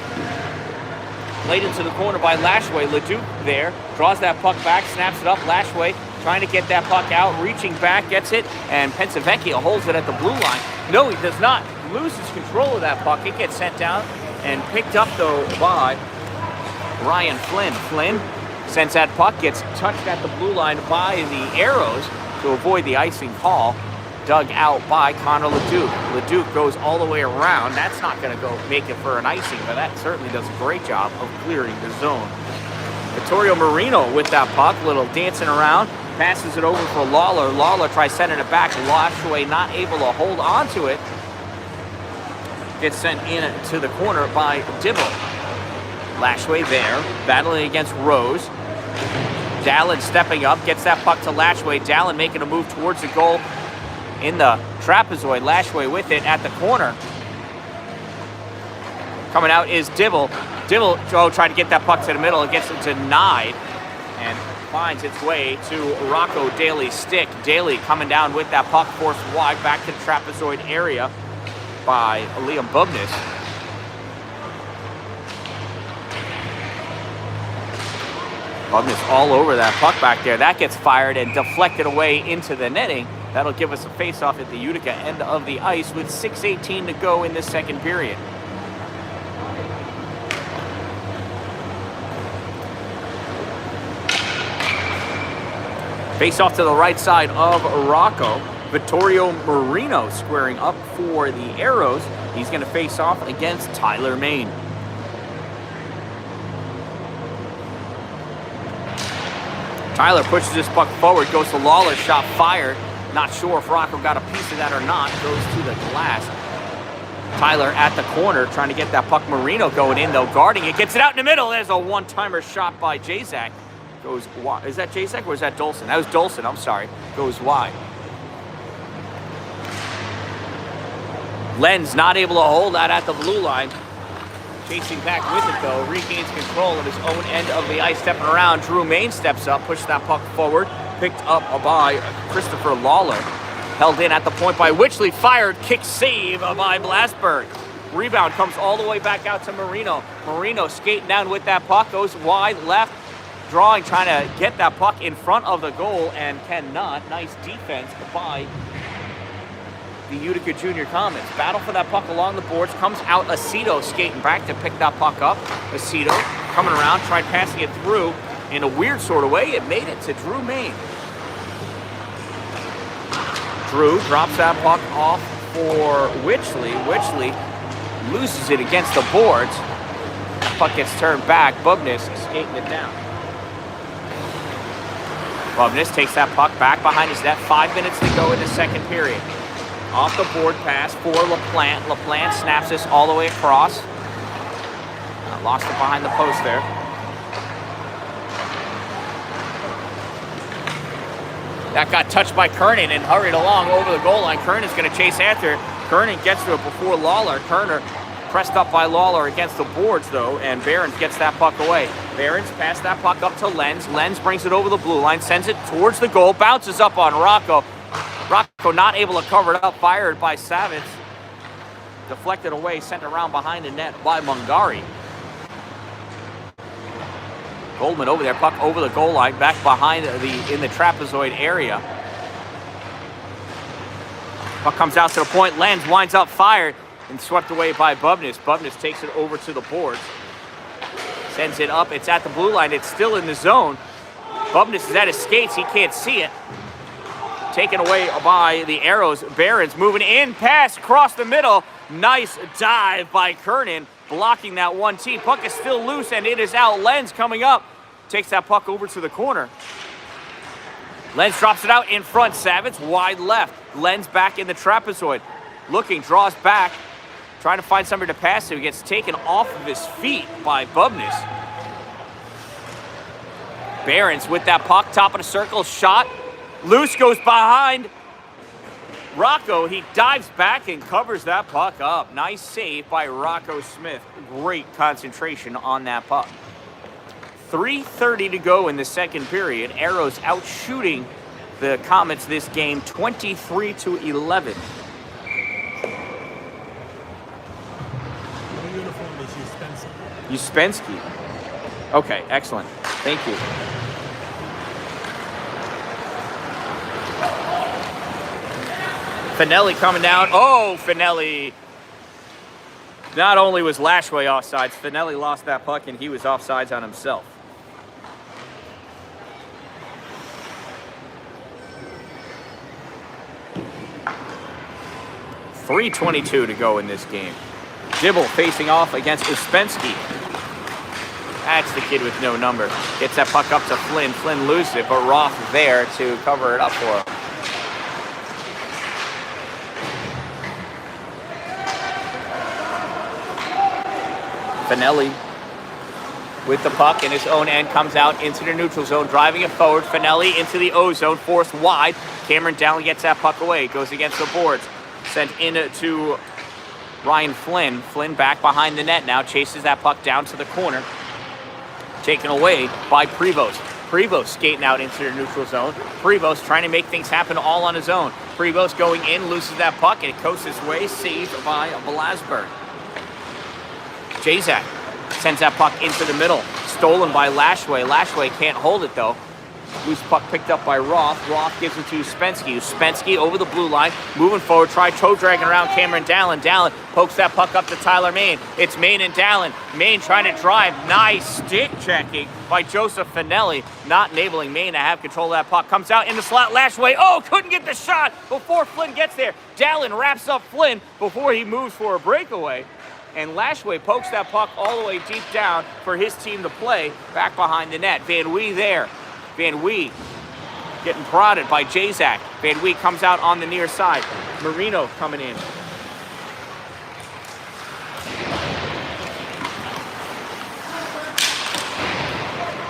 Played into the corner by Lashway. Leduc there, draws that puck back, snaps it up. Lashway trying to get that puck out, reaching back, gets it, and Pensavecchia holds it at the blue line. No, he does not. Loses control of that puck. It gets sent down and picked up, though, by Ryan Flynn. Flynn sends that puck, gets touched at the blue line by the Arrows to avoid the icing call. Dug out by Connor Leduc. Leduc goes all the way around. That's not going to go make it for an icing, but that certainly does a great job of clearing the zone. Vittorio Marino with that puck, little dancing around, passes it over for Lawler. Lawler tries sending it back. Lashway not able to hold on to it. Gets sent in to the corner by Dibble. Lashway there, battling against Rose. Dalin stepping up, gets that puck to Lashway. Dalin making a move towards the goal. In the trapezoid, Lashway with it at the corner. Coming out is Dibble. Dibble tried to get that puck to the middle. It gets denied and finds its way to Rocco Daly's stick. Daly coming down with that puck, forced wide back to the trapezoid area by Liam Bubnis. Bubnis all over that puck back there. That gets fired and deflected away into the netting. That'll give us a face-off at the Utica end of the ice with 6:18 to go in this second period. Face-off to the right side of Rocco. Vittorio Marino squaring up for the Arrows. He's going to face off against Tyler Main. Tyler pushes this puck forward, goes to Lawler, shot fired. Not sure if Rocco got a piece of that or not. Goes to the glass. Tyler at the corner trying to get that puck. Marino going in though, guarding it. Gets it out in the middle. There's a one-timer shot by Jacek. Goes wide. Is that Jacek or is that Dolson? That was Dolson, I'm sorry. Goes wide. Lenz not able to hold that at the blue line. Chasing back with it though, regains control of his own end of the ice, stepping around. Drew Main steps up, pushes that puck forward, picked up by Christopher Lawler. Held in at the point by Witchley, fired, kick save by Blasberg. Rebound comes all the way back out to Marino. Marino skating down with that puck, goes wide left, drawing, trying to get that puck in front of the goal and cannot. Nice defense by the Utica Junior Comets. Battle for that puck along the boards. Comes out Aceto skating back to pick that puck up. Aceto coming around, tried passing it through in a weird sort of way. It made it to Drew Main. Drew drops that puck off for Witchley. Witchley loses it against the boards. That puck gets turned back. Bubnis skating it down. Bubnis takes that puck back behind his net. 5 minutes to go in the second period. Off the board pass for LaPlante. LaPlante snaps this all the way across. Lost it behind the post there. That got touched by Kernan and hurried along over the goal line. Kernan's going to chase after it. Kernan gets to it before Lawler. Kerner pressed up by Lawler against the boards, though, and Behrens gets that puck away. Behrens passed that puck up to Lenz. Lenz brings it over the blue line, sends it towards the goal, bounces up on Rocco. Rocco not able to cover it up, fired by Savitz. Deflected away, sent around behind the net by Mungari. Goldman over there, puck over the goal line, back behind in the trapezoid area. Puck comes out to the point, Lenz winds up fired and swept away by Bubnis. Bubnis takes it over to the boards. Sends it up, it's at the blue line, it's still in the zone. Bubnis is at his skates, he can't see it. Taken away by the Arrows. Behrens moving in, pass across the middle. Nice dive by Kernan, blocking that 1T. Puck is still loose and it is out. Lenz coming up, takes that puck over to the corner. Lenz drops it out in front. Savitz wide left. Lenz back in the trapezoid. Looking, draws back, trying to find somebody to pass to. He gets taken off of his feet by Bubnis. Behrens with that puck, top of the circle, shot. Loose, goes behind Rocco. He dives back and covers that puck up. Nice save by Rocco Smith. Great concentration on that puck. 3:30 to go in the second period. Arrows out shooting the Comets this game 23-11. What uniform is Uspensky. Okay, excellent. Thank you. Finelli coming down. Oh, Finelli. Not only was Lashway offsides, Finelli lost that puck and he was offsides on himself. .322 to go in this game. Dibble facing off against Uspensky. That's the kid with no number. Gets that puck up to Flynn. Flynn loses it, but Roth there to cover it up for him. Finelli with the puck in his own end, comes out into the neutral zone, driving it forward. Finelli into the O zone, forced wide. Cameron Dallin gets that puck away, goes against the boards. Sent in to Ryan Flynn. Flynn back behind the net now, chases that puck down to the corner. Taken away by Prevost. Prevost skating out into the neutral zone. Prevost trying to make things happen all on his own. Prevost going in, loses that puck, and it coasts his way, saved by Blasberg. Jazak sends that puck into the middle. Stolen by Lashway. Lashway can't hold it, though. Loose puck picked up by Roth. Roth gives it to Uspensky. Uspensky over the blue line. Moving forward. Try toe dragging around Cameron Dallin. Dallin pokes that puck up to Tyler Main. It's Main and Dallin. Main trying to drive. Nice stick checking by Joseph Finelli. Not enabling Main to have control of that puck. Comes out in the slot. Lashway. Oh, couldn't get the shot before Flynn gets there. Dallin wraps up Flynn before he moves for a breakaway. And Lashway pokes that puck all the way deep down for his team to play back behind the net. Van Wee there. Van Wee getting prodded by Jazak. Van Wee comes out on the near side. Marino coming in.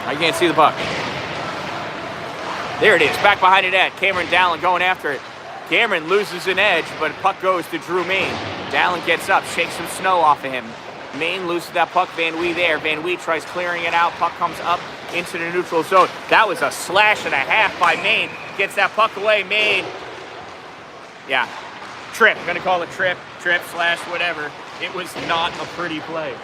I can't see the puck. There it is, back behind the net. Dan-Dalin going after it. Cameron loses an edge, but puck goes to Drew Main. Dalin gets up, shakes some snow off of him. Main loses that puck. Van Wee there. Van Wee tries clearing it out. Puck comes up into the neutral zone. That was a slash and a half by Main. Gets that puck away. Main. Yeah. Trip. Gonna call it trip. Trip slash whatever. It was not a pretty play.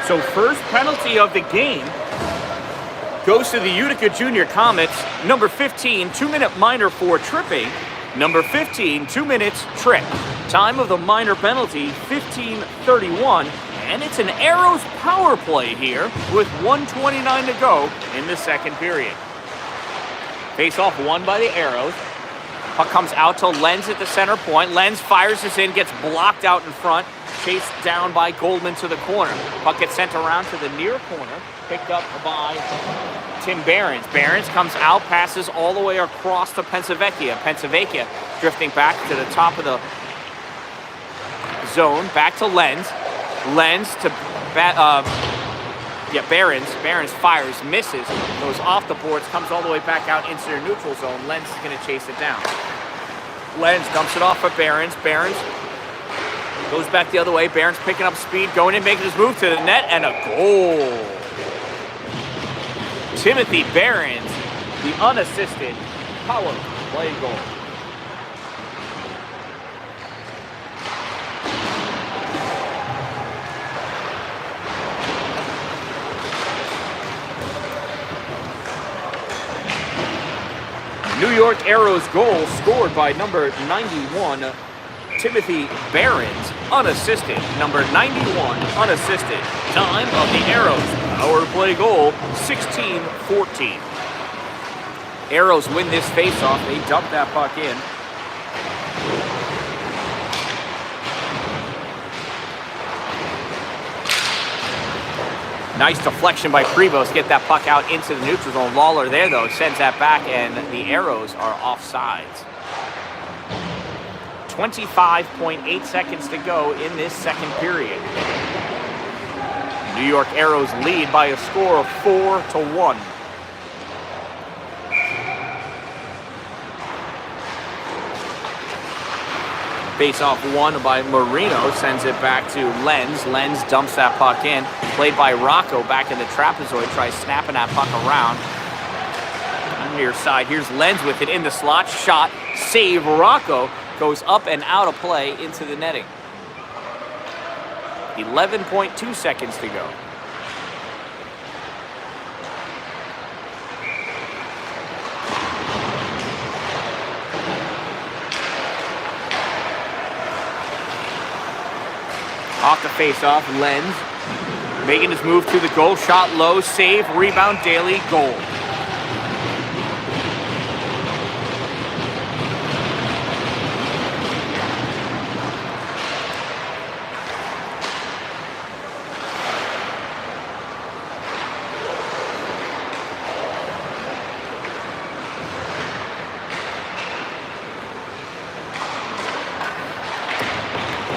So first penalty of the game goes to the Utica Junior Comets. Number 15, 2-minute minor for tripping. Number 15, 2 minutes trip. Time of the minor penalty, 15:31. And it's an Arrows power play here with 1:29 to go in the second period. Face-off won by the Arrows. Puck comes out to Lenz at the center point. Lenz fires this in, gets blocked out in front. Chased down by Goldman to the corner. Puck gets sent around to the near corner. Picked up by Tim Behrens. Behrens comes out, passes all the way across to Pensavecchia. Pensavecchia drifting back to the top of the zone. Back to Lenz. Lenz to Behrens. Behrens fires, misses, goes off the boards, comes all the way back out into their neutral zone. Lenz is going to chase it down. Lenz dumps it off for Behrens. Behrens goes back the other way. Behrens picking up speed, going in, making his move to the net, and a goal. Timothy Behrens, the unassisted power play goal. New York Arrows goal scored by number 91, Timothy Behrens, unassisted. Number 91, unassisted. Time of the Arrows power play goal, 16:14. Arrows win this faceoff. They dump that puck in. Nice deflection by Prevost. Get that puck out into the neutral zone. Lawler there, though, sends that back, and the Arrows are offsides. 25.8 seconds to go in this second period. New York Arrows lead by a score of 4-1. Face-off won by Marino, sends it back to Lenz. Lenz dumps that puck in. Played by Rocco back in the trapezoid, tries snapping that puck around. On the near side, here's Lenz with it in the slot. Shot, save, Rocco. Goes up and out of play into the netting. 11.2 seconds to go. Off the face-off, Lenz making his move to the goal. Shot low, save, rebound, Daly, goal.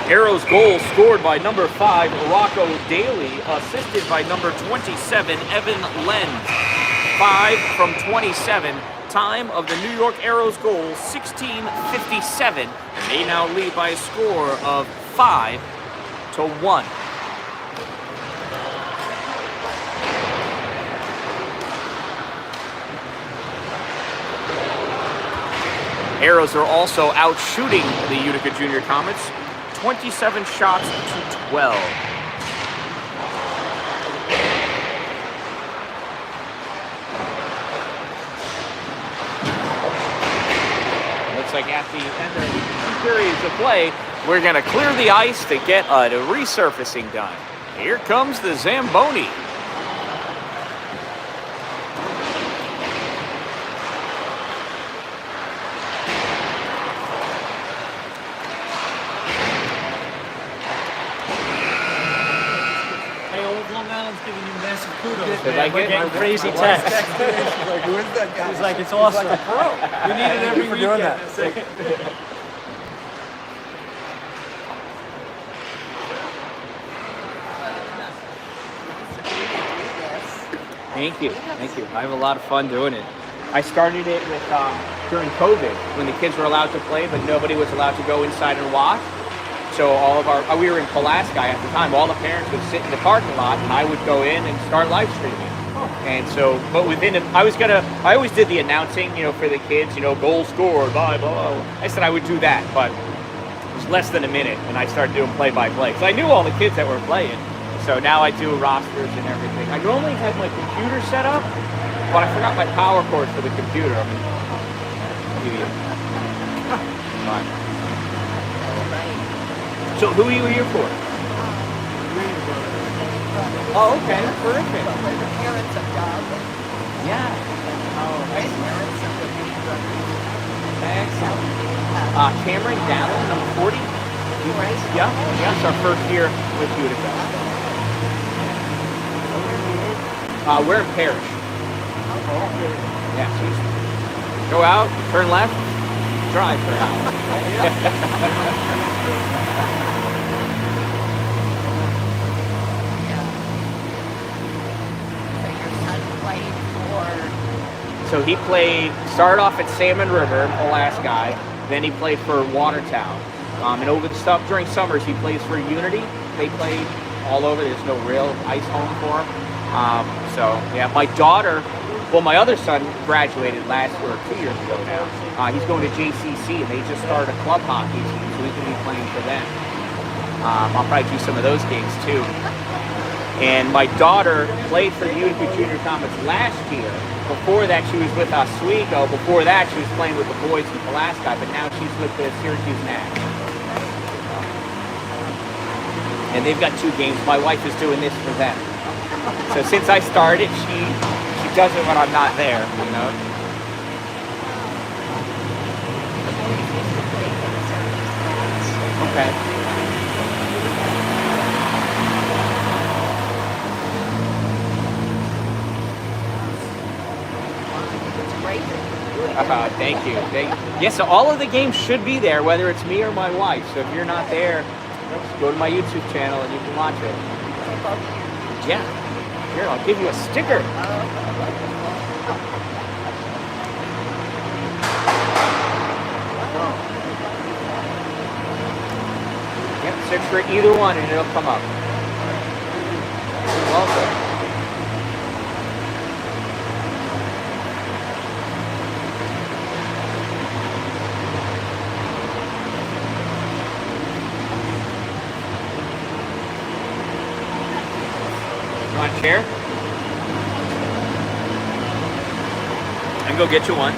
Arrows goal scored by number 5, Rocco Daly, assisted by number 27, Evan Lenz. 5 from 27. Time of the New York Arrows goal, 16:57. And they now lead by a score of 5-1. Arrows are also out shooting the Utica Junior Comets. 27 shots to 12. Looks like at the end of the 2 periods of play, we're going to clear the ice to get a resurfacing done. Here comes the Zamboni. Kudos, Did man. I We're get getting crazy texts. She's like, who is that guy? He's like, it's awesome. He's like a pro. We need it every for weekend. doing that. Thank you. Thank you. I have a lot of fun doing it. I started it with during COVID when the kids were allowed to play, but nobody was allowed to go inside and watch. So all of our, we were in Pulaski at the time, all the parents would sit in the parking lot and I would go in and start live streaming. And so, but within it, I always did the announcing, for the kids, goal scored, blah, blah, blah. I said I would do that, but it was less than a minute and I started doing play-by-play. So I knew all the kids that were playing. So now I do rosters and everything. I normally had my computer set up, but I forgot my power cord for the computer. I'll give you. Fine. So who are you here for? Oh, okay, perfect. The parents of Doug. Yeah. Oh, Parents of the excellent. Cameron Dan-Dalin, number 40. Yeah, it's our first year with Utica. We're in Parish. Yeah, so you go out, turn left, drive for an hour. So he started off at Salmon River in Pulaski, then he played for Watertown. And over the stuff during summers, he plays for Unity. They played all over. There's no real ice home for him. My daughter, my other son graduated 2 years ago now. He's going to JCC, and they just started a club hockey team, so we can be playing for them. I'll probably do some of those games too. And my daughter played for the Utica Junior Comets last year. Before that, she was with Oswego. Before that, she was playing with the boys in Pulaski, but now she's with the Syracuse Nats. And they've got 2 games. My wife is doing this for them. So since I started, she does it when I'm not there, Okay. Thank you. Yeah, so all of the games should be there, whether it's me or my wife. So if you're not there, just go to my YouTube channel and you can watch it. Yeah. Here, I'll give you a sticker. Yep, search for either one and it'll come up. You're welcome. Chair? I can go get you one.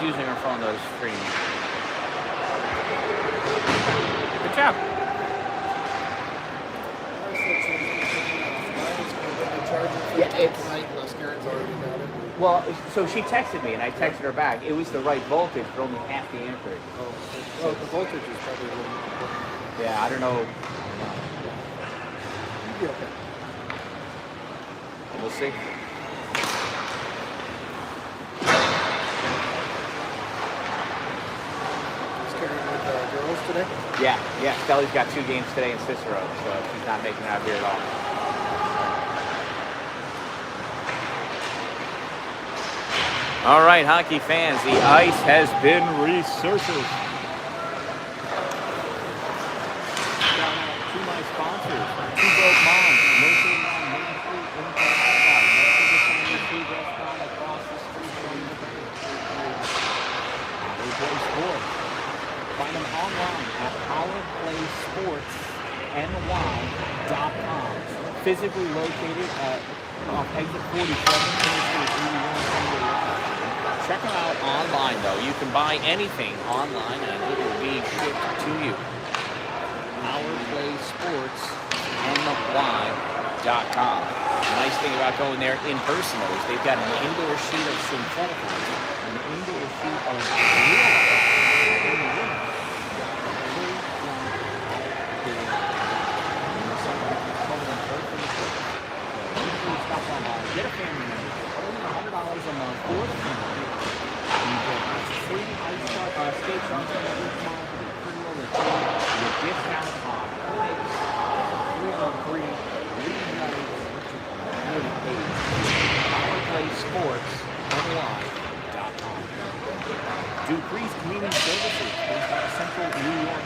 using her phone to stream. Good job. Yeah, it's tonight unless Karen's already got it. well. So she texted me, and I texted her back. It was the right voltage, but only half the amperage. Oh, well, the voltage is probably a little more important. Yeah, I don't know. You'd be okay. We'll see. Is Karen with the girls today? Yeah. Stelly's got 2 games today in Cicero, so she's not making it out here at all. All right, hockey fans, the ice has been resurfaced. Shout out to my sponsors, Two Broke Moms, located on Main Street in Colorado. Next to the Chinese food restaurant across the street from the bank. They play sports. Find them online at powerplaysportsny.com. Physically located off exit 47, Interstate 81. Check them out online, though. You can buy anything online, and it will be shipped to you. powerplaysportsny.com. The nice thing about going there in person, though, is they've got an indoor sheet of synthetic ice, an indoor sheet of real ice. Get a family member, only $100 a month for the family. You get free ice skate shots every month. You get free roller your discount on Comets, 303, powerplaysportsny.com. Dupree's Community Services, based out of Central New York,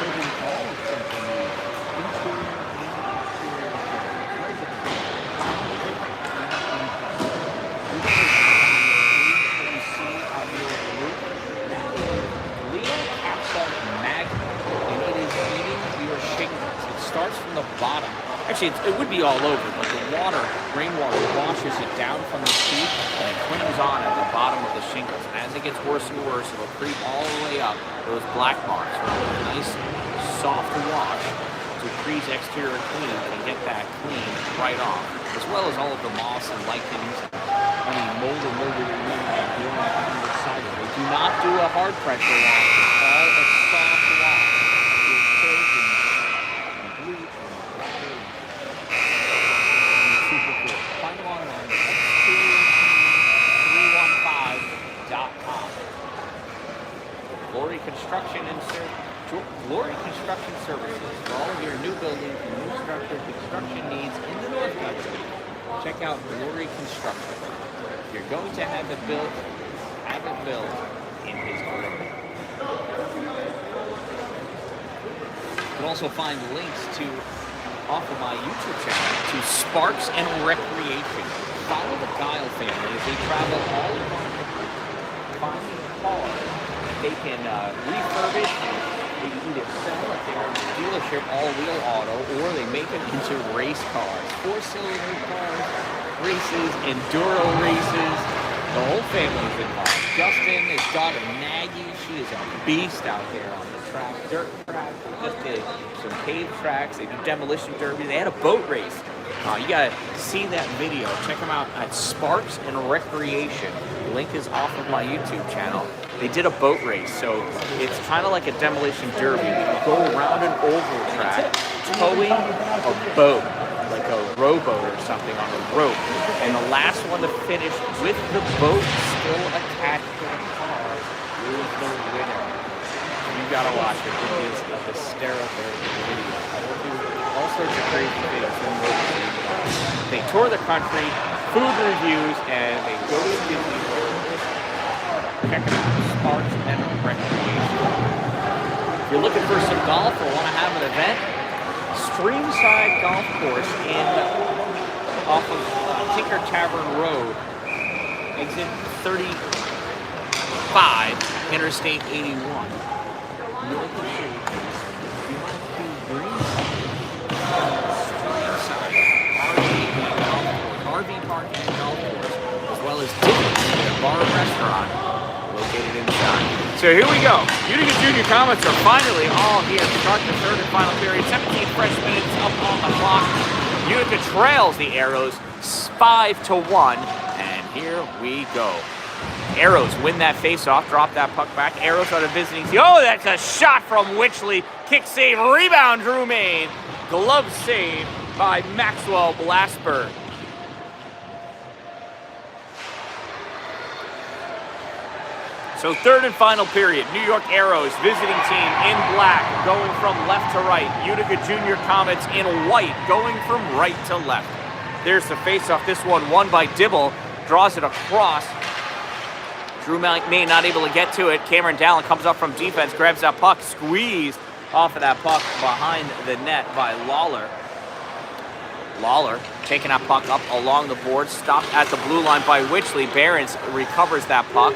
serving all of Central New York, interior and exterior you see on your roof, that is Leo Capsa Magna, and it is eating your shingles. It starts from the bottom. Actually, it would be all over, but the rainwater washes it down from the sheet, and it clings on at the bottom of the shingles. And as it gets worse and worse, it'll creep all the way up those black marks with a nice, soft wash. Dupree's exterior cleaning can get that clean right off, as well as all of the moss and lichens, any mold or mildew that growing on the side of it. They do not do a hard pressure wash. It's all a soft wash. With soap and bleach and water and super cool. Find them online at x2315.com. Glory Construction Services for all of your new buildings and new structure construction needs in the North Country. Check out Glory Construction. If you're going to have it built in His glory. You can also find links off of my YouTube channel to Sparks and Recreation. Follow the Guile family as they travel all around the country, finding cars they can refurbish. They can either sell at their dealership all-wheel auto, or they make them into race cars, 4-cylinder cars, races, enduro races. The whole family's involved. Justin, his daughter Maggie, she is a beast out there on the track, dirt track. Just did some paved tracks. They do demolition derby. They had a boat race. You gotta see that video. Check them out at Sparks and Recreation. The link is off of my YouTube channel. They did a boat race, so it's kind of like a demolition derby. You go around an oval track, towing a boat, like a rowboat or something on a rope. And the last one to finish with the boat still attached to the car is the winner. You gotta watch it. It is a hysterical video. All sorts of crazy things. They tour the country, food reviews, and they go to Disney World. Check it out, Sparks and Recreation. If you're looking for some golf or want to have an event, Streamside Golf Course off of Tinker Tavern Road, exit 35, Interstate 81. North of Syracuse. You want to green Streamside RV park and golf course, as well So here we go. Utica Junior Comets are finally all here to start the third and final period. 17 fresh minutes up on the clock. Utica trails the Arrows 5-1, and here we go. Arrows win that face-off, drop that puck back. Arrows are the visiting team. Oh, that's a shot from Witchley. Kick save, rebound, Drew Main. Glove save by Maxwell Blasberg. So third and final period, New York Arrows, visiting team in black, going from left to right. Utica Junior Comets in white, going from right to left. There's the faceoff. This one won by Dibble, draws it across. Drew Main not able to get to it. Cameron Dallin comes up from defense, grabs that puck, squeezed off of that puck behind the net by Lawler. Lawler taking that puck up along the board, stopped at the blue line by Witchley. Behrens recovers that puck.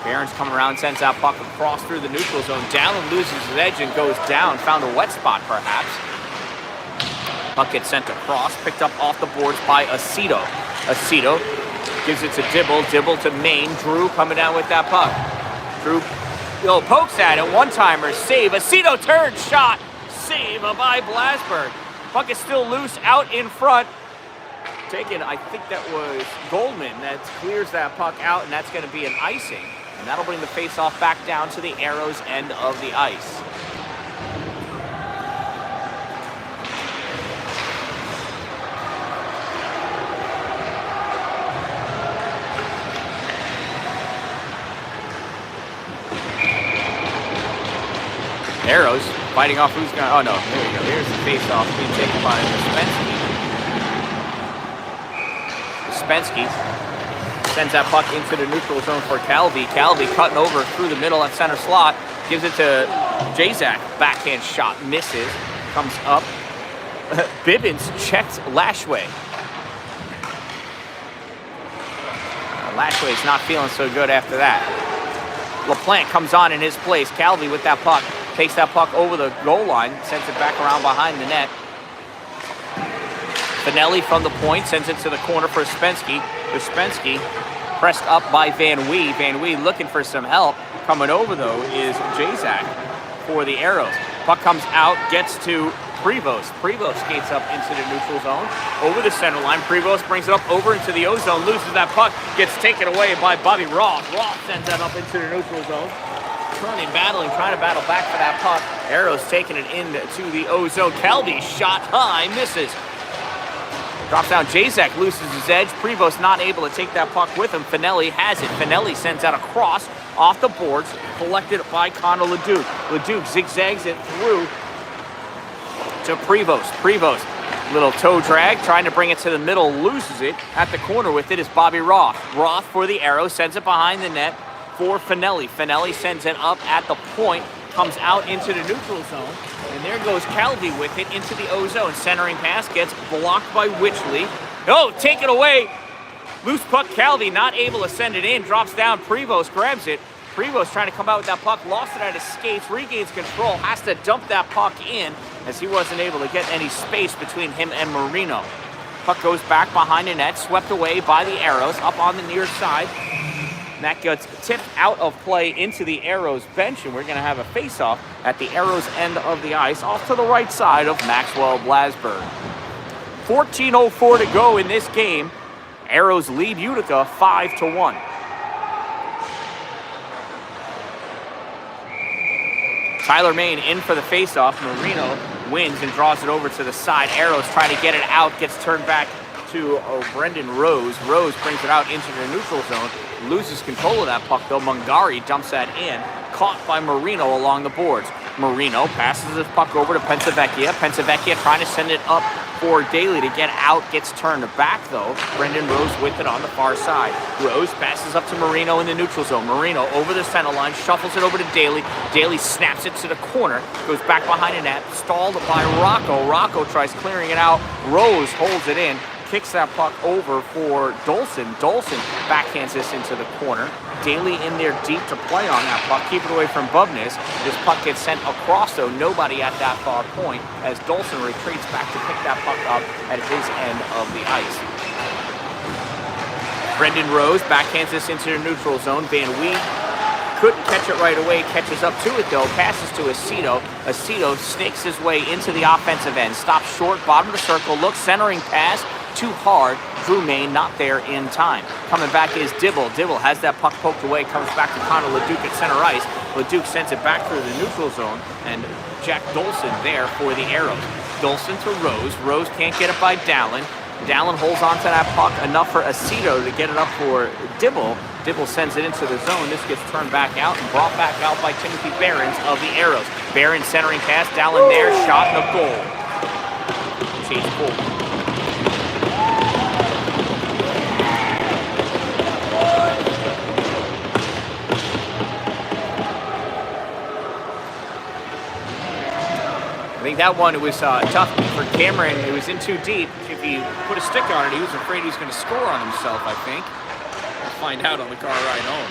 Behrens coming around, sends that puck across through the neutral zone. Dallin loses his edge and goes down. Found a wet spot, perhaps. Puck gets sent across, picked up off the boards by Aceto. Aceto gives it to Dibble. Dibble to Main. Drew coming down with that puck. Drew pokes at it. One-timer, save. Aceto turns, shot. Save by Blasberg. Puck is still loose out in front. Taken, I think that was Goldman that clears that puck out, and that's going to be an icing. And that'll bring the face-off back down to the Arrows' end of the ice. Arrows fighting off who's going to... Oh, no. There we go. Here's the face-off being taken by Spensky. Sends that puck into the neutral zone for Calvi. Calvi cutting over through the middle at center slot. Gives it to Jazak. Backhand shot misses. Comes up. Bibbins checks Lashway. Lashway's not feeling so good after that. LaPlante comes on in his place. Calvi with that puck. Takes that puck over the goal line. Sends it back around behind the net. Finelli from the point sends it to the corner for Spensky. Spensky pressed up by Van Wee. Van Wee looking for some help. Coming over, though, is Jazak for the Arrows. Puck comes out, gets to Prevost. Prevost skates up into the neutral zone. Over the center line. Prevost brings it up over into the O-zone. Loses that puck. Gets taken away by Bobby Roth. Roth sends that up into the neutral zone. Turning, battling, trying to battle back for that puck. Arrows taking it into the O-zone. Calvi shot high, misses. Drops down. Jacek loses his edge. Prevost not able to take that puck with him. Finelli has it. Finelli sends out a cross off the boards, collected by Connor Leduc. Leduc zigzags it through to Prevost. Prevost, little toe drag, trying to bring it to the middle, loses it. At the corner with it is Bobby Roth. Roth for the Arrow, sends it behind the net for Finelli. Finelli sends it up at the point, comes out into the neutral zone. And there goes Calvi with it into the O-zone. Centering pass gets blocked by Witchley. Oh, take it away. Loose puck, Calvi not able to send it in. Drops down, Prevost grabs it. Prevost trying to come out with that puck. Lost it at his skates, regains control. Has to dump that puck in as he wasn't able to get any space between him and Marino. Puck goes back behind the net, swept away by the Arrows up on the near side. And that gets tipped out of play into the Arrows bench, and we're going to have a face-off at the Arrows end of the ice, off to the right side of Maxwell Blasberg. 14:04 to go in this game. Arrows lead Utica 5-1. Tyler Main in for the face-off. Marino wins and draws it over to the side. Arrows trying to get it out, gets turned back to Brendan Rose. Rose brings it out into the neutral zone. Loses control of that puck, though. Mungari dumps that in. Caught by Marino along the boards. Marino passes his puck over to Pensavecchia. Pensavecchia trying to send it up for Daly to get out. Gets turned back, though. Brendan Rose with it on the far side. Rose passes up to Marino in the neutral zone. Marino over the center line. Shuffles it over to Daly. Daly snaps it to the corner. Goes back behind the net. Stalled by Rocco. Rocco tries clearing it out. Rose holds it in. Kicks that puck over for Dolson. Dolson backhands this into the corner. Daly in there deep to play on that puck. Keep it away from Bubnis. This puck gets sent across, though. Nobody at that far point as Dolson retreats back to pick that puck up at his end of the ice. Brendan Rose backhands this into the neutral zone. Van Wee couldn't catch it right away, catches up to it though, passes to Aceto. Aceto snakes his way into the offensive end, stops short, bottom of the circle, looks, centering pass, too hard. Drew Main not there in time. Coming back is Dibble. Dibble has that puck poked away, comes back to Connor Leduc at center ice. Leduc sends it back through the neutral zone, and Jack Dolson there for the Arrows. Dolson to Rose. Rose can't get it by Dalin. Dalin holds on to that puck enough for Aceto to get it up for Dibble. Dibble sends it into the zone. This gets turned back out and brought back out by Timothy Behrens of the Arrows. Behrens centering pass. Dalin there. Shot and a goal. Chase goal. I think that one was tough for Cameron. It was in too deep. If he put a stick on it, he was afraid he was going to score on himself, I think. We'll find out on the car ride home.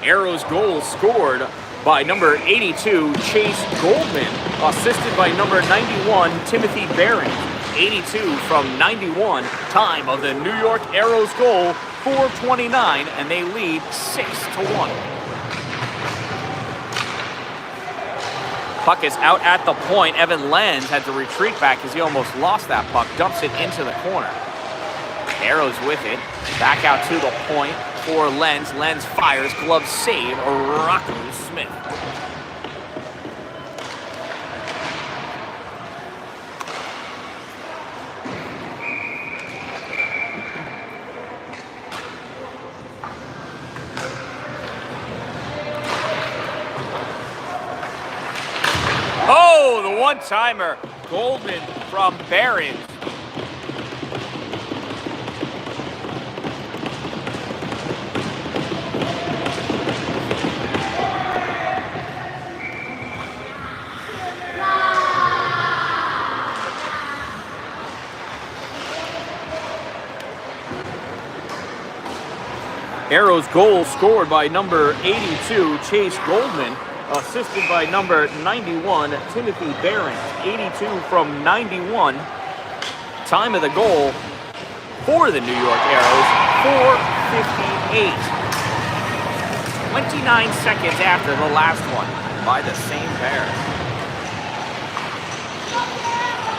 Arrows goal scored by number 82, Chase Goldman, assisted by number 91, Timothy Behrens. 82 from 91, time of the New York Arrows goal, 4:29, and they lead 6-1. Puck is out at the point. Evan Lenz had to retreat back as he almost lost that puck. Dumps it into the corner. Arrows with it. Back out to the point for Lenz. Lenz fires. Glove save. Rocco Smith. Oh, the one-timer. Goldman from Behrens. Arrows goal scored by number 82, Chase Goldman. Assisted by number 91, Timothy Behrens. 82 from 91. Time of the goal for the New York Arrows, 4:58. 29 seconds after the last one by the same pair.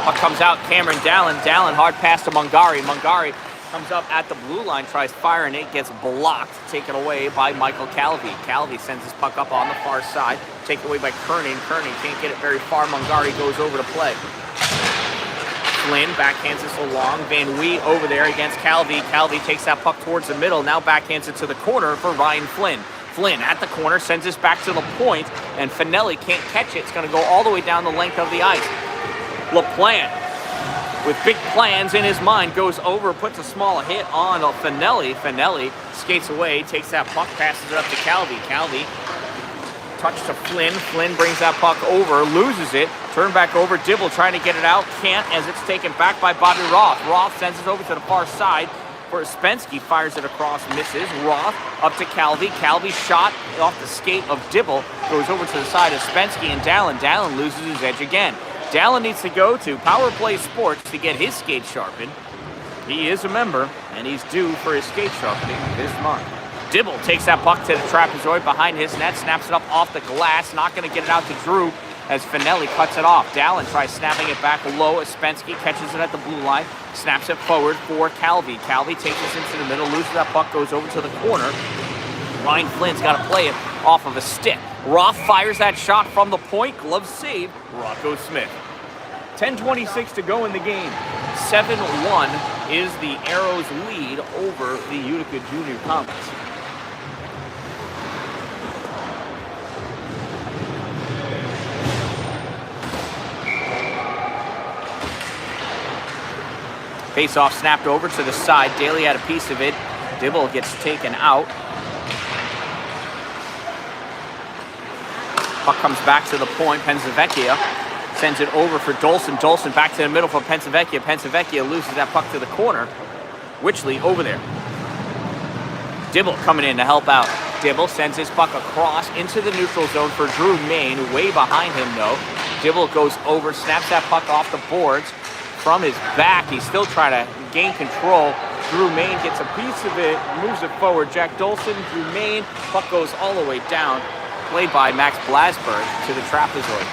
Puck comes out, Cameron Dalin. Dalin hard pass to Mungari. Mungari comes up at the blue line, tries firing it, gets blocked, taken away by Michael Calvi. Calvi sends his puck up on the far side, taken away by Kernan. Kernan can't get it very far. Mungari goes over to play. Flynn backhands this along. Van Wee over there against Calvi. Calvi takes that puck towards the middle, now backhands it to the corner for Ryan Flynn. Flynn at the corner, sends this back to the point, and Finelli can't catch it. It's going to go all the way down the length of the ice. LaPlante, with big plans in his mind, goes over, puts a small hit on Finelli. Finelli skates away, takes that puck, passes it up to Calvi. Calvi, touch to Flynn. Flynn brings that puck over, loses it. Turn back over. Dibble trying to get it out. Can't, as it's taken back by Bobby Roth. Roth sends it over to the far side for Uspensky. Fires it across, misses. Roth up to Calvi. Calvi shot off the skate of Dibble. Goes over to the side of Uspensky and Dalin. Dalin loses his edge again. Dalin needs to go to Power Play Sports to get his skate sharpened. He is a member, and he's due for his skate sharpening this month. Dibble takes that puck to the trapezoid behind his net, snaps it up off the glass, not going to get it out to Drew as Finelli cuts it off. Dalin tries snapping it back low. Uspensky catches it at the blue line, snaps it forward for Calvi. Calvi takes this into the middle, loses that puck, goes over to the corner. Ryan Flynn's got to play it off of a stick. Roth fires that shot from the point. Glove save, Rocco Smith. 10:26 to go in the game. 7-1 is the Arrows' lead over the Utica Junior Comets. Face-off snapped over to the side. Daly had a piece of it. Dibble gets taken out. Puck comes back to the point. Pensavecchia sends it over for Dolson. Dolson back to the middle for Pensavecchia. Pensavecchia loses that puck to the corner. Witchley over there. Dibble coming in to help out. Dibble sends his puck across into the neutral zone for Drew Main. Way behind him, though. Dibble goes over, snaps that puck off the boards from his back. He's still trying to gain control Drew Main gets a piece of it, moves it forward. Jack Dolson, Drew Main, puck goes all the way down. Played by Max Blasberg to the trapezoid.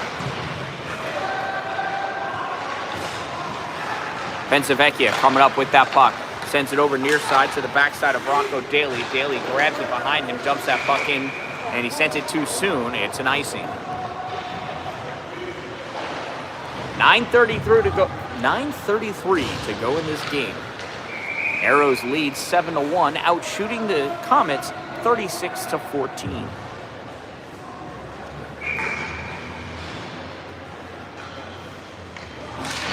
Pensavecchia coming up with that puck. Sends it over near side to the backside of Rocco Daly. Daly grabs it behind him, dumps that puck in, and he sent it too soon. It's an icing. 9:33 to go. 9:33 to go in this game. Arrows lead 7-1, out shooting the Comets 36-14.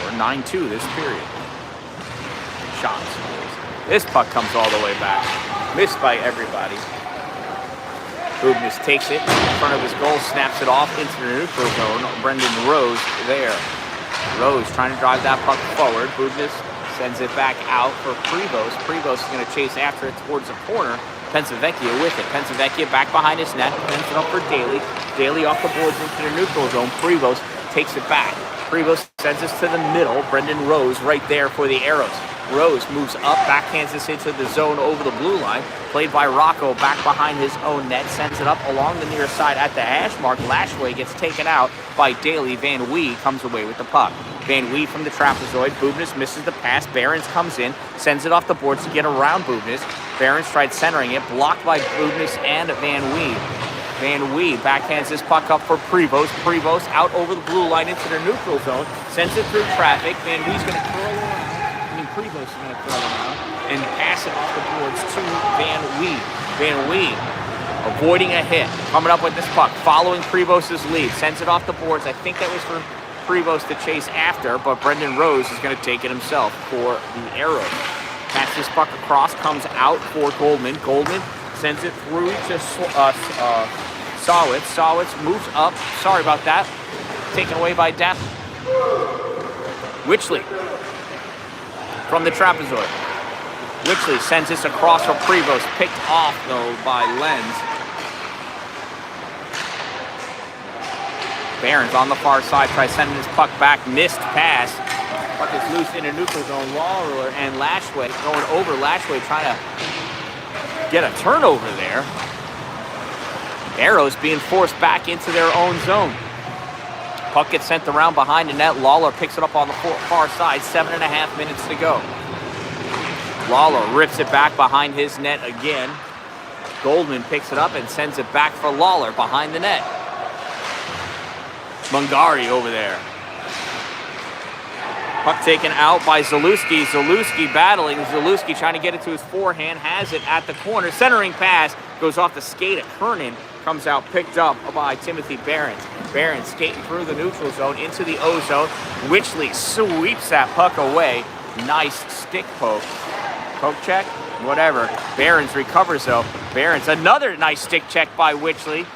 We're 9-2 this period. Shots. This puck comes all the way back. Missed by everybody. Bubnis takes it in front of his goal, snaps it off into the neutral zone. Brendan Rose there. Rose trying to drive that puck forward. Bubnis sends it back out for Prevost. Prevost is going to chase after it towards the corner. Pensavecchia with it. Pensavecchia back behind his net. Sends it up for Daly. Daly off the boards into the neutral zone. Prevost takes it back. Prevost sends us to the middle. Brendan Rose right there for the Arrows. Rose moves up, backhands this into the zone over the blue line. Played by Rocco back behind his own net. Sends it up along the near side at the hash mark. Lashway gets taken out by Daly. Van Wee comes away with the puck. Van Wee from the trapezoid. Bubnis misses the pass. Behrens comes in, sends it off the boards to get around Bubnis. Behrens tried centering it, blocked by Bubnis and Van Wee. Van Wee backhands this puck up for Prevost. Prevost out over the blue line into the neutral zone. Sends it through traffic. Van Wee's going to curl around. Prevost is going to throw him out and pass it off the boards to Van Wee. Van Wee avoiding a hit, coming up with this puck, following Prevost's lead, sends it off the boards. I think that was for Prevost to chase after, but Brendan Rose is going to take it himself for the Arrows. Pass this puck across, comes out for Goldman. Goldman sends it through to Sawitz. Sawitz moves up. Sorry about that. Taken away by Depp. Witchley from the trapezoid. Witchley sends this across for Prevost. Picked off, though, by Lenz. Behrens on the far side tries sending his puck back. Missed pass. Puck is loose in a neutral zone. Lawler and Lashway going over. Lashway trying to get a turnover there. Arrows being forced back into their own zone. Puck gets sent around behind the net. Lawler picks it up on the far side. 7.5 minutes to go. Lawler rips it back behind his net again. Goldman picks it up and sends it back for Lawler behind the net. Mungari over there. Puck taken out by Zalewski. Zalewski battling. Zalewski trying to get it to his forehand. Has it at the corner. Centering pass. Goes off the skate of Kernan. Comes out picked up by Timothy Behrens. Behrens skating through the neutral zone into the O zone. Witchley sweeps that puck away. Nice stick poke. Poke check? Whatever. Behrens recovers though. Behrens, another nice stick check by Witchley.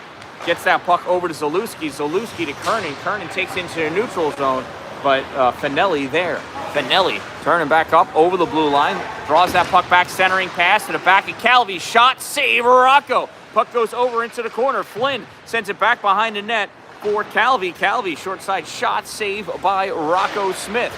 Gets that puck over to Zalewski. Zalewski to Kernan. Kernan takes into the neutral zone, but Finelli there. Finelli turning back up over the blue line. Draws that puck back, centering pass to the back of Calvi. Shot, save, Rocco. Puck goes over into the corner. Flynn sends it back behind the net for Calvi. Calvi, short side shot, save by Rocco Smith.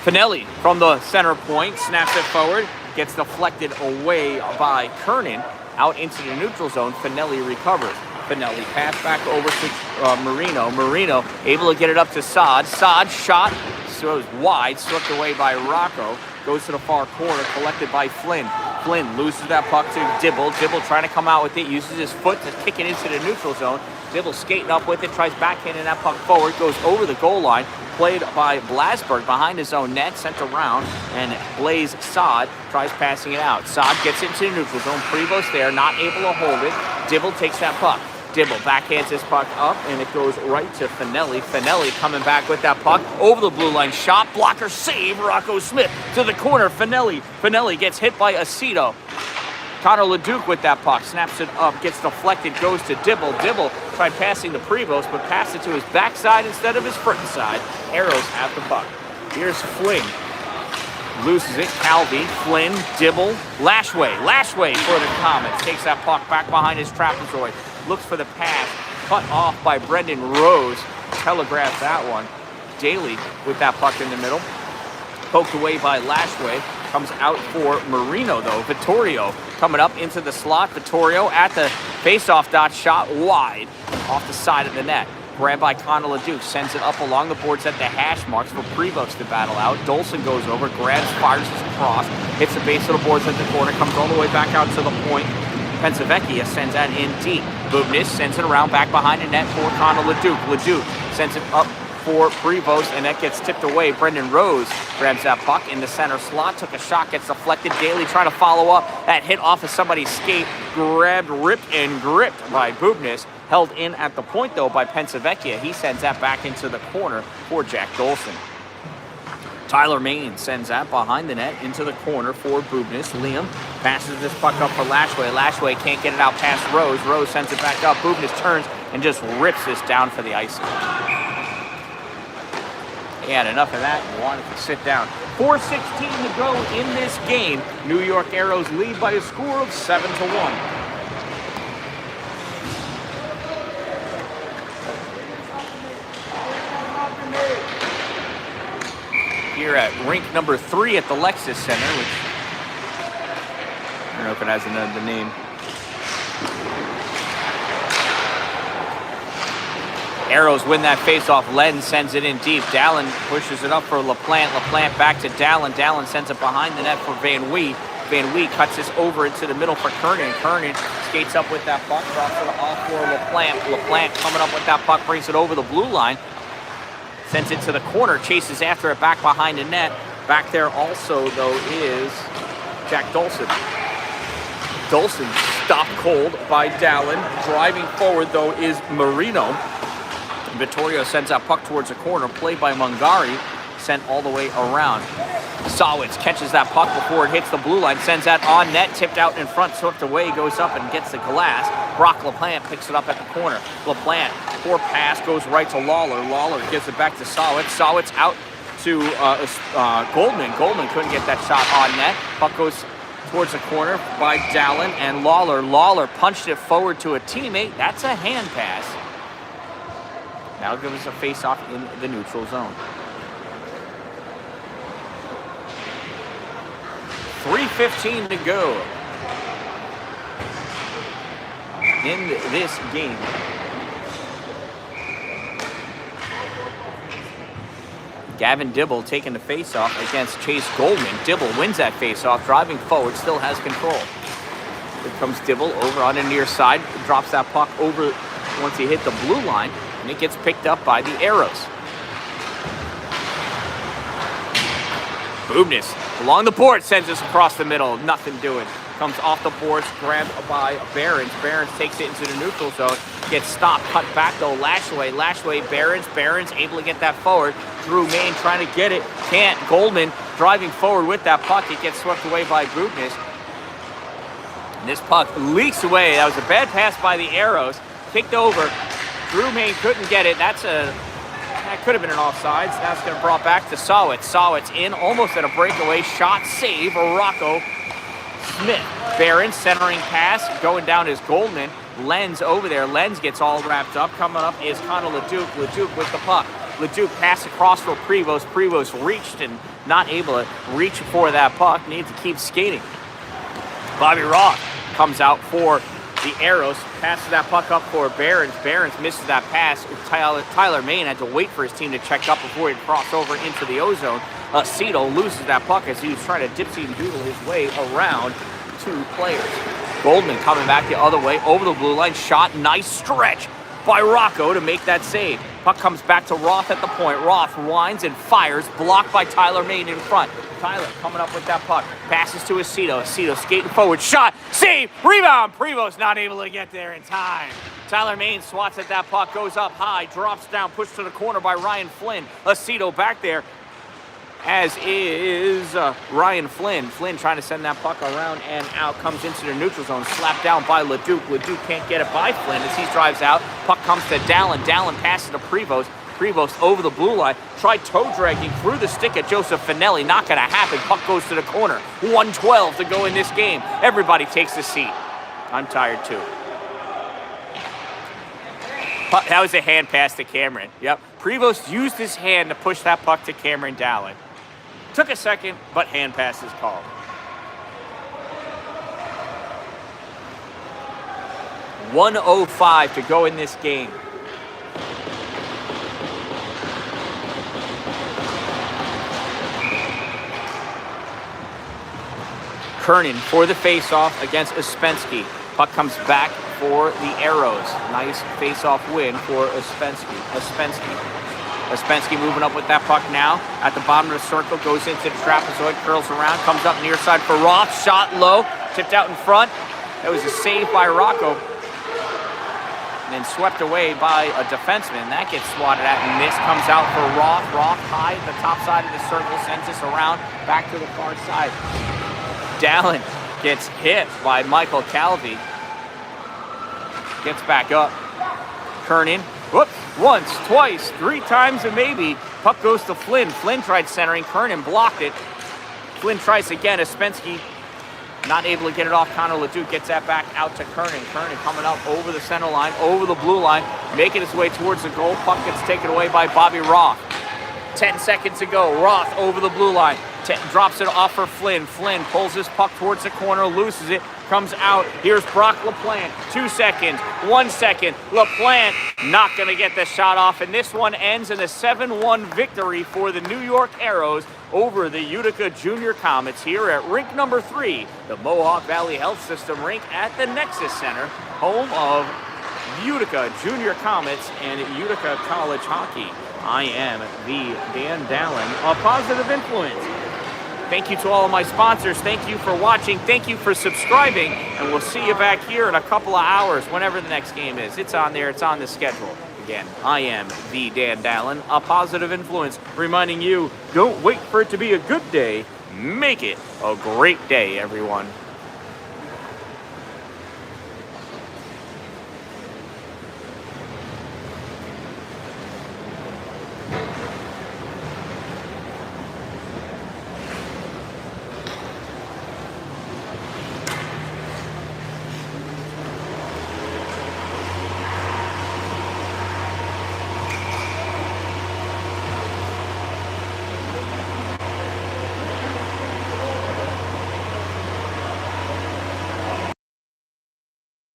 Finelli from the center point, snaps it forward, gets deflected away by Kernan, out into the neutral zone. Finelli recovers. Finelli pass back over to Marino. Marino able to get it up to Saad. Saad shot, throws wide, swept away by Rocco. Goes to the far corner, collected by Flynn. Flynn loses that puck to Dibble. Dibble trying to come out with it, uses his foot to kick it into the neutral zone. Dibble skating up with it, tries backhanding that puck forward, goes over the goal line. Played by Blasberg behind his own net, sent around, and Blaze Saad tries passing it out. Saad gets into the neutral zone. Prevost there, not able to hold it. Dibble takes that puck. Dibble backhands his puck up, and it goes right to Finelli. Finelli coming back with that puck over the blue line. Shot, blocker, save. Rocco Smith to the corner. Finelli. Finelli gets hit by Aceto. Connor Leduc with that puck. Snaps it up, gets deflected, goes to Dibble. Dibble tried passing the Prevost, but passed it to his backside instead of his front side. Arrows have the puck. Here's Fling. Loses it. Calvi, Flynn, Dibble, Lashway. Lashway for the Comets. Takes that puck back behind his trapezoid. Looks for the pass. Cut off by Brendan Rose. Telegraphs that one. Daly with that puck in the middle. Poked away by Lashway. Comes out for Marino, though. Vittorio coming up into the slot. Vittorio at the faceoff dot, shot wide off the side of the net. Grabbed by Connor LeDuc, sends it up along the boards at the hash marks for Prevost to battle out. Dolson goes over, grabs, fires his cross, hits the base of the boards at the corner, comes all the way back out to the point. Pensavecchia sends that in deep. Bubnis sends it around back behind the net for Connor LeDuc. LeDuc sends it up for Prevost, and that gets tipped away. Brendan Rose grabs that puck in the center slot, took a shot, gets deflected. Daly trying to follow up. That hit off of somebody's skate, grabbed, ripped, and gripped by Bubnis. Held in at the point, though, by Pensavecchia. He sends that back into the corner for Jack Dolson. Tyler Main sends that behind the net into the corner for Bubnis. Liam passes this puck up for Lashway. Lashway can't get it out past Rose. Rose sends it back up. Bubnis turns and just rips this down for the icing. He had enough of that and wanted to sit down. 4:16 to go in this game. New York Arrows lead by a score of 7-1. Here at rink number 3 at the Lexus Center, which I don't know if it has another name. Arrows win that faceoff. Len sends it in deep. Dalin pushes it up for LaPlante. LaPlante back to Dalin. Dalin sends it behind the net for Van Wee. Van Wee cuts this over into the middle for Kernan. Kernan skates up with that puck, drops it off for LaPlante. LaPlante coming up with that puck, brings it over the blue line. Sends it to the corner, chases after it back behind the net. Back there also, though, is Jack Dolson. Dolson stopped cold by Dalin. Driving forward, though, is Marino. Vittorio sends that puck towards the corner, played by Mungari, sent all the way around. Sawitz catches that puck before it hits the blue line, sends that on net, tipped out in front, swept away, goes up and gets the glass. Brock LaPlante picks it up at the corner. LaPlante, poor pass, goes right to Lawler. Lawler gives it back to Sawitz. Sawitz out to Goldman. Goldman couldn't get that shot on net. Puck goes towards the corner by Dalin and Lawler. Lawler punched it forward to a teammate. That's a hand pass. That'll give us a face-off in the neutral zone. 3:15 to go in this game. Gavin Dibble taking the face-off against Chase Goldman. Dibble wins that face-off, driving forward, still has control. Here comes Dibble over on the near side, drops that puck over once he hit the blue line, and it gets picked up by the Arrows. Bubnis along the board sends us across the middle. Nothing doing. Comes off the boards, grabbed by Behrens. Behrens takes it into the neutral zone. Gets stopped, cut back though. Lashway, Behrens. Behrens able to get that forward. Drew Main trying to get it. Can't. Goldman driving forward with that puck. It gets swept away by Bubnis. And this puck leaks away. That was a bad pass by the Arrows. Kicked over. Drew Main couldn't get it. That could have been an offsides. That's going to be brought back to Sawitz. Sawitz in, almost at a breakaway. Shot, save, Rocco Smith. Behrens centering pass, going down is Goldman. Lenz over there. Lenz gets all wrapped up. Coming up is Connor LeDuc. LeDuc with the puck. LeDuc pass across for Prevost. Prevost reached and not able to reach for that puck. Needs to keep skating. Bobby Roth comes out for the Arrows, passes that puck up for Behrens. Behrens misses that pass. Tyler Main had to wait for his team to check up before he'd cross over into the O-zone. Cito loses that puck as he was trying to dipsy and doodle his way around 2 players. Goldman coming back the other way over the blue line. Shot, nice stretch by Rocco to make that save. Puck comes back to Roth at the point. Roth winds and fires, blocked by Tyler Main in front. Tyler coming up with that puck. Passes to Aceto. Aceto skating forward. Shot. Save. Rebound. Prevost not able to get there in time. Tyler Main swats at that puck. Goes up high. Drops down. Pushed to the corner by Ryan Flynn. Aceto back there. As is Ryan Flynn. Flynn trying to send that puck around and out. Comes into the neutral zone. Slapped down by LeDuc. LeDuc can't get it by Flynn as he drives out. Puck comes to Dalin. Dalin passes to Prevost. Prevost over the blue line. Tried toe dragging through the stick at Joseph Finelli. Not going to happen. Puck goes to the corner. 1:12 to go in this game. Everybody takes a seat. I'm tired too. That was a hand pass to Cameron. Yep. Prevost used his hand to push that puck to Cameron Dalin. Took a second, but hand pass is called. .105 to go in this game. Kernan for the faceoff against Uspensky. Puck comes back for the Arrows. Nice faceoff win for Uspensky. Uspensky moving up with that puck now. At the bottom of the circle, goes into the trapezoid, curls around, comes up near side for Roth. Shot low, tipped out in front. That was a save by Rocco. And then swept away by a defenseman. That gets swatted at and missed. Comes out for Roth. Roth high at the top side of the circle, sends us around back to the far side. Dalin gets hit by Michael Calvi. Gets back up. Kernan. Whoops. Once, twice, 3 times, and maybe. Puck goes to Flynn. Flynn tried centering. Kernan blocked it. Flynn tries again. Uspensky not able to get it off. Connor Leduc gets that back out to Kernan. Kernan coming up over the center line, over the blue line, making his way towards the goal. Puck gets taken away by Bobby Roth. 10 seconds to go. Roth over the blue line. Drops it off for Flynn. Flynn pulls his puck towards the corner, loses it, comes out. Here's Brock LaPlante. 2 seconds, 1 second. LaPlante not going to get the shot off, and this one ends in a 7-1 victory for the New York Arrows over the Utica Junior Comets here at rink number 3, the Mohawk Valley Health System rink at the Nexus Center, home of Utica Junior Comets and Utica College Hockey. I am the Dan-Dalin, a positive influence. Thank you to all of my sponsors. Thank you for watching. Thank you for subscribing. And we'll see you back here in a couple of hours, whenever the next game is. It's on there. It's on the schedule. Again, I am the Dan-Dalin, a positive influence, reminding you, don't wait for it to be a good day. Make it a great day, everyone.